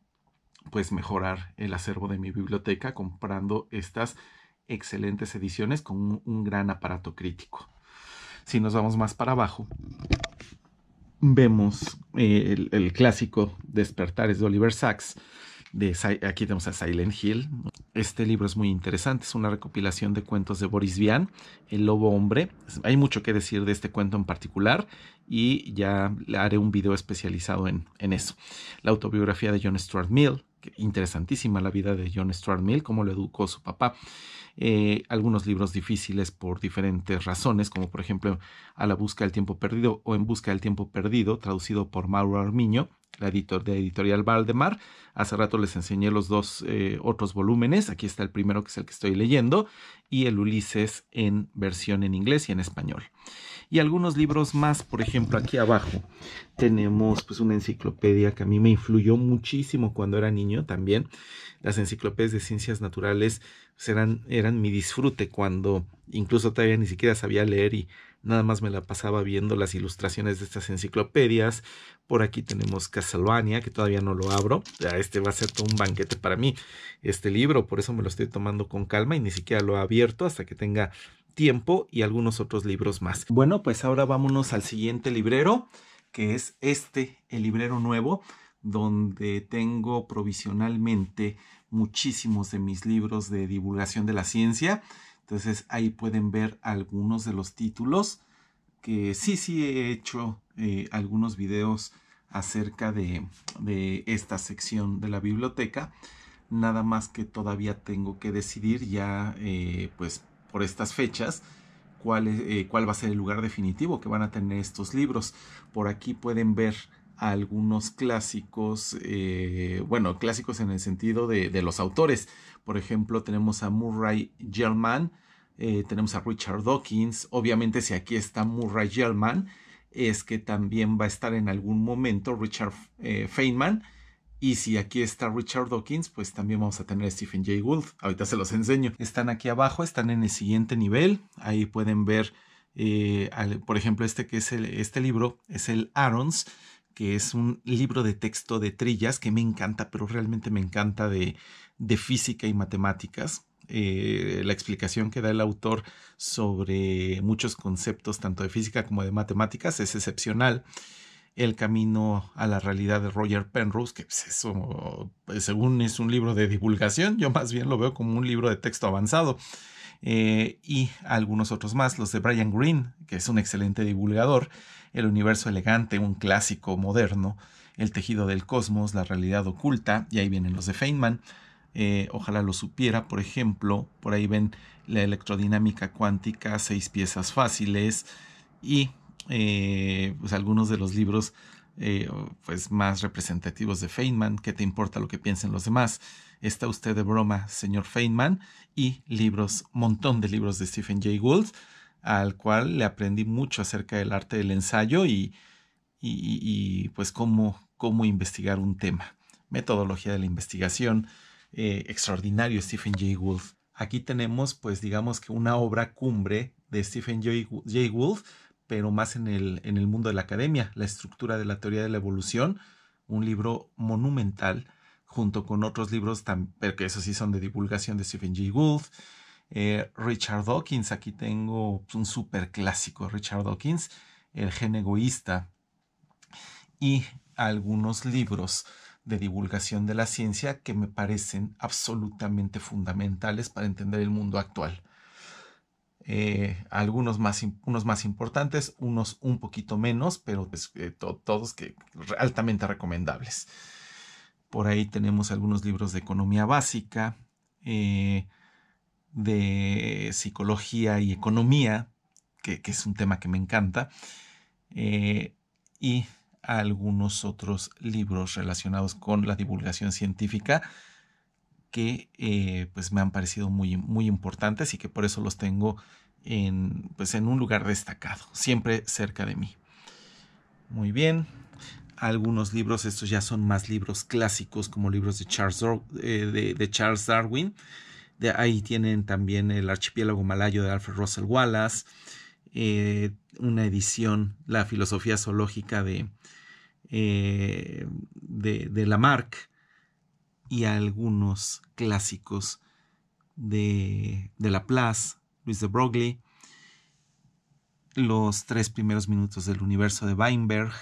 pues mejorar el acervo de mi biblioteca comprando estas excelentes ediciones con un gran aparato crítico. Si nos vamos más para abajo, vemos el clásico Despertares de Oliver Sacks. Aquí tenemos a Silent Hill. Este libro es muy interesante, es una recopilación de cuentos de Boris Vian, El Lobo Hombre. Hay mucho que decir de este cuento en particular y ya haré un video especializado en eso. La autobiografía de John Stuart Mill, interesantísima la vida de John Stuart Mill, cómo lo educó su papá. Algunos libros difíciles por diferentes razones, como por ejemplo A la busca del tiempo perdido o En busca del tiempo perdido, traducido por Mauro Armiño, la de Editorial Valdemar. Hace rato les enseñé los dos otros volúmenes. Aquí está el primero, que es el que estoy leyendo, y el Ulises en versión en inglés y en español. Y algunos libros más, por ejemplo, aquí abajo tenemos pues una enciclopedia que a mí me influyó muchísimo cuando era niño también. Las enciclopedias de ciencias naturales pues, eran mi disfrute cuando incluso todavía ni siquiera sabía leer y nada más me la pasaba viendo las ilustraciones de estas enciclopedias. Por aquí tenemos Castlevania, que todavía no lo abro. Este va a ser todo un banquete para mí, este libro, por eso me lo estoy tomando con calma y ni siquiera lo he abierto hasta que tenga tiempo, y algunos otros libros más. Bueno, pues ahora vámonos al siguiente librero, que es el librero nuevo, donde tengo provisionalmente muchísimos de mis libros de divulgación de la ciencia. Entonces ahí pueden ver algunos de los títulos, que sí he hecho algunos videos acerca de esta sección de la biblioteca. Nada más que todavía tengo que decidir ya pues por estas fechas cuál va a ser el lugar definitivo que van a tener estos libros. Por aquí pueden ver algunos clásicos, bueno, clásicos en el sentido de los autores. Por ejemplo, tenemos a Murray Gell-Mann, tenemos a Richard Dawkins. Obviamente, si aquí está Murray Gell-Mann, es que también va a estar en algún momento Richard Feynman. Y si aquí está Richard Dawkins, pues también vamos a tener a Stephen Jay Gould. Ahorita se los enseño. Están aquí abajo, están en el siguiente nivel. Ahí pueden ver, por ejemplo, este libro es el Aaron's, que es un libro de texto de trillas que me encanta, pero realmente me encanta de física y matemáticas. La explicación que da el autor sobre muchos conceptos, tanto de física como de matemáticas, es excepcional. El camino a la realidad de Roger Penrose, que pues eso, pues, según es un libro de divulgación, yo más bien lo veo como un libro de texto avanzado. Y algunos otros más, los de Brian Greene, que es un excelente divulgador, El universo elegante, un clásico moderno, El tejido del cosmos, La realidad oculta, y ahí vienen los de Feynman. Ojalá lo supiera, por ejemplo, por ahí ven La electrodinámica cuántica, 6 piezas fáciles, y pues algunos de los libros pues más representativos de Feynman. ¿Qué te importa lo que piensen los demás? ¿Está usted de broma, señor Feynman? Y libros, montón de libros de Stephen Jay Gould, al cual le aprendí mucho acerca del arte del ensayo y pues cómo investigar un tema. Metodología de la investigación, extraordinario Stephen Jay Gould. Aquí tenemos, pues digamos que una obra cumbre de Stephen Jay Gould, pero más en el mundo de la academia, La estructura de la teoría de la evolución, un libro monumental, junto con otros libros, pero que esos sí son de divulgación de Stephen Jay Gould. Richard Dawkins, aquí tengo un súper clásico, Richard Dawkins, El gen egoísta, y algunos libros de divulgación de la ciencia que me parecen absolutamente fundamentales para entender el mundo actual. Algunos unos más importantes, unos un poquito menos, pero pues, todos altamente recomendables. Por ahí tenemos algunos libros de economía básica, de psicología y economía, que es un tema que me encanta, y algunos otros libros relacionados con la divulgación científica que pues me han parecido muy, muy importantes y que por eso los tengo pues en un lugar destacado, siempre cerca de mí. Muy bien. Algunos libros, estos ya son más libros clásicos, como libros de Charles Darwin. De ahí tienen también El archipiélago malayo de Alfred Russel Wallace, una edición, La filosofía zoológica de Lamarck, y algunos clásicos de Laplace, Luis de Broglie, Los 3 primeros minutos del universo de Weinberg,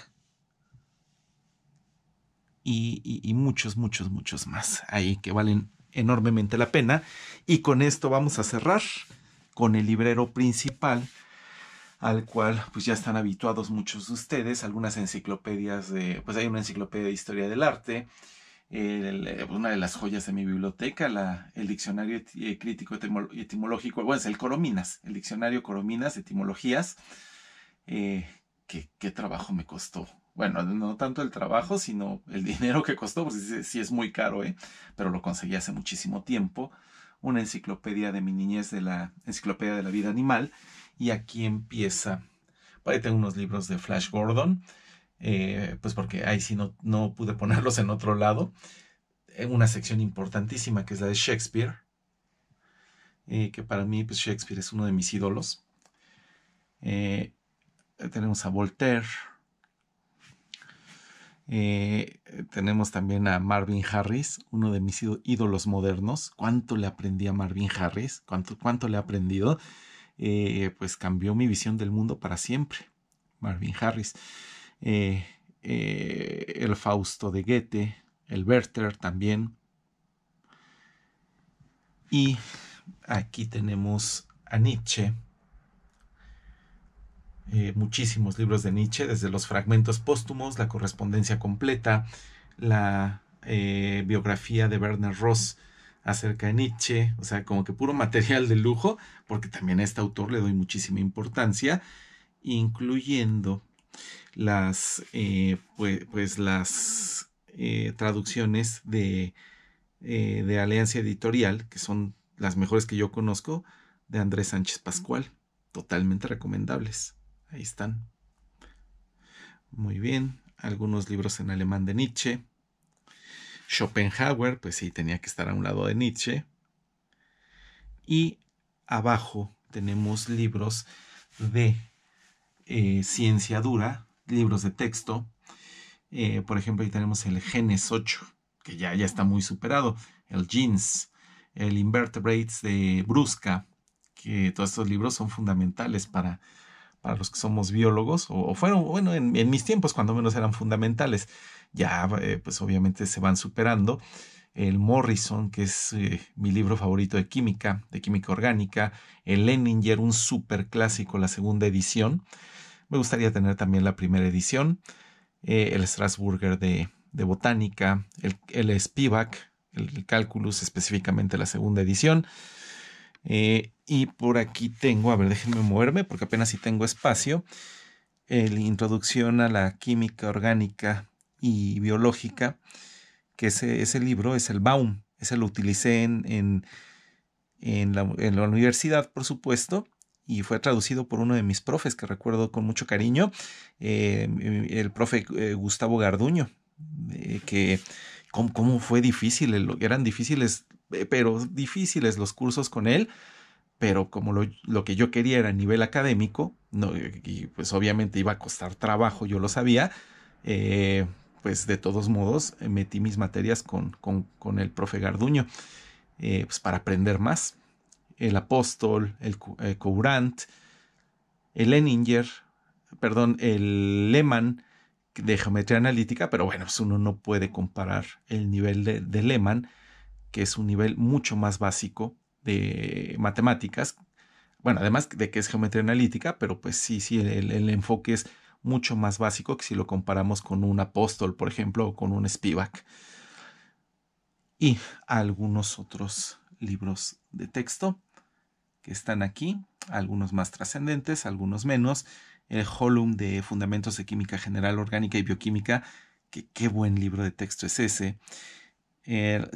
y muchos, muchos, muchos más ahí que valen enormemente la pena. Y con esto vamos a cerrar con el librero principal, al cual pues ya están habituados muchos de ustedes. Algunas enciclopedias pues hay una enciclopedia de historia del arte, una de las joyas de mi biblioteca, el diccionario crítico etimológico, bueno, es el Corominas, el diccionario Corominas de etimologías. ¿Qué trabajo me costó? Bueno, no tanto el trabajo, sino el dinero que costó, pues sí es muy caro, pero lo conseguí hace muchísimo tiempo. Una enciclopedia de mi niñez, de la Enciclopedia de la Vida Animal. Y aquí empieza, por ahí tengo unos libros de Flash Gordon, pues porque ahí sí no pude ponerlos en otro lado. Una sección importantísima que es la de Shakespeare, que para mí pues Shakespeare es uno de mis ídolos. Tenemos a Voltaire. Tenemos también a Marvin Harris, uno de mis ídolos modernos. ¿Cuánto le aprendí a Marvin Harris? ¿Cuánto le he aprendido? Pues cambió mi visión del mundo para siempre. Marvin Harris. El Fausto de Goethe, el Werther también. Y aquí tenemos a Nietzsche. Muchísimos libros de Nietzsche, desde los fragmentos póstumos, la correspondencia completa, la biografía de Werner Ross acerca de Nietzsche, o sea, como que puro material de lujo, porque también a este autor le doy muchísima importancia, incluyendo las traducciones de Alianza Editorial, que son las mejores que yo conozco, de Andrés Sánchez Pascual, totalmente recomendables. Ahí están. Muy bien. Algunos libros en alemán de Nietzsche. Schopenhauer, pues sí, tenía que estar a un lado de Nietzsche. Y abajo tenemos libros de ciencia dura, libros de texto. Por ejemplo, ahí tenemos el Genes 8, que ya está muy superado. El Genes, el Invertebrates de Brusca, que todos estos libros son fundamentales para los que somos biólogos, o fueron, bueno, en mis tiempos cuando menos eran fundamentales. Ya, pues obviamente se van superando. El Morrison, que es mi libro favorito de química orgánica. El Leninger, un super clásico, la segunda edición. Me gustaría tener también la primera edición. El Strasburger de botánica. El Spivak, el Calculus, específicamente la segunda edición. Y por aquí tengo, a ver, déjenme moverme porque apenas si tengo espacio. La introducción a la química orgánica y biológica, que ese libro es el Baum. Ese lo utilicé en la universidad, por supuesto, y fue traducido por uno de mis profes que recuerdo con mucho cariño, el profe Gustavo Garduño, que cómo fue difícil, eran difíciles, pero difíciles los cursos con él, pero como lo que yo quería era a nivel académico, no, y pues obviamente iba a costar trabajo, yo lo sabía, eh, pues de todos modos metí mis materias con el profe Garduño, pues para aprender más. El Apóstol, el Courant, el Leninger, perdón, el Lehmann de geometría analítica, pero bueno, pues uno no puede comparar el nivel de Lehmann, que es un nivel mucho más básico de matemáticas, bueno, además de que es geometría analítica, pero pues sí, el enfoque es mucho más básico que si lo comparamos con un Apóstol, por ejemplo, o con un Spivak. Y algunos otros libros de texto que están aquí, algunos más trascendentes, algunos menos. El Holum de Fundamentos de Química General, Orgánica y Bioquímica, que qué buen libro de texto es ese. El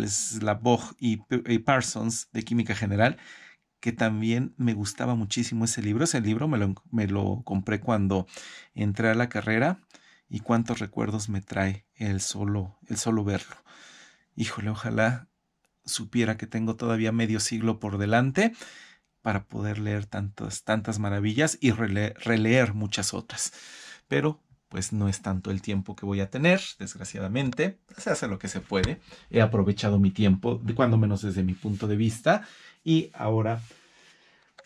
Slavoj y Parsons de Química General, que también me gustaba muchísimo ese libro. Ese libro me lo compré cuando entré a la carrera y cuántos recuerdos me trae el solo verlo. Híjole, ojalá supiera que tengo todavía medio siglo por delante para poder leer tantas maravillas y releer muchas otras. Pero pues no es tanto el tiempo que voy a tener, desgraciadamente. Se hace lo que se puede. He aprovechado mi tiempo, cuando menos desde mi punto de vista, y ahora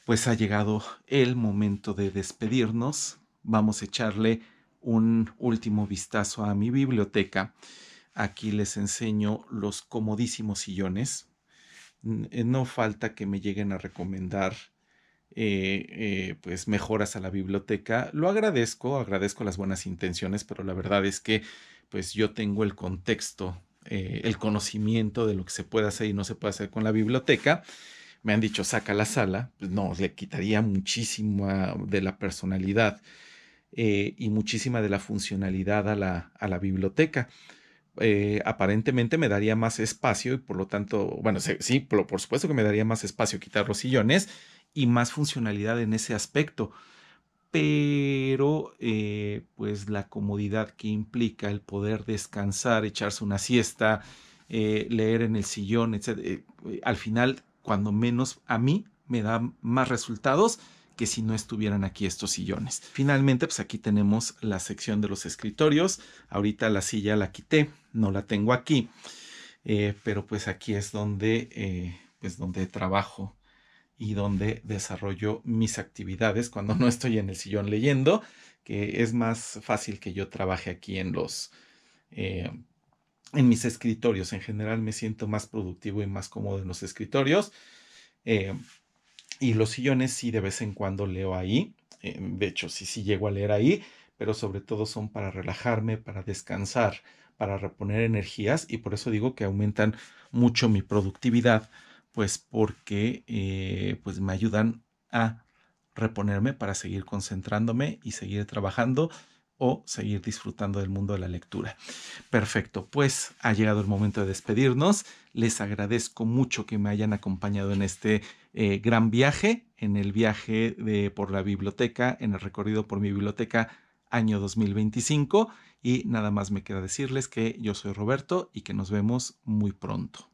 pues ha llegado el momento de despedirnos. Vamos a echarle un último vistazo a mi biblioteca. Aquí les enseño los comodísimos sillones. No falta que me lleguen a recomendar pues mejoras a la biblioteca. Lo agradezco las buenas intenciones, pero la verdad es que pues yo tengo el contexto, el conocimiento de lo que se puede hacer y no se puede hacer con la biblioteca. Me han dicho, saca la sala, pues no, le quitaría muchísima de la personalidad y muchísima de la funcionalidad a la biblioteca. Aparentemente me daría más espacio y por lo tanto, bueno, sí, por supuesto que me daría más espacio quitar los sillones y más funcionalidad en ese aspecto, pero pues la comodidad que implica el poder descansar, echarse una siesta, leer en el sillón, etc. Al final, cuando menos a mí me da más resultados que si no estuvieran aquí estos sillones. Finalmente, pues aquí tenemos la sección de los escritorios. Ahorita la silla la quité, no la tengo aquí, pero pues aquí es donde trabajo y donde desarrollo mis actividades cuando no estoy en el sillón leyendo, que es más fácil que yo trabaje aquí eh, en mis escritorios. En general me siento más productivo y más cómodo en los escritorios. Eh, y los sillones sí de vez en cuando leo ahí. De hecho, sí llego a leer ahí, pero sobre todo son para relajarme, para descansar, para reponer energías y por eso digo que aumentan mucho mi productividad, pues porque pues me ayudan a reponerme para seguir concentrándome y seguir trabajando o seguir disfrutando del mundo de la lectura. Perfecto, pues ha llegado el momento de despedirnos. Les agradezco mucho que me hayan acompañado en este gran viaje, en el viaje por la biblioteca, en el recorrido por mi biblioteca año 2025 y nada más me queda decirles que yo soy Roberto y que nos vemos muy pronto.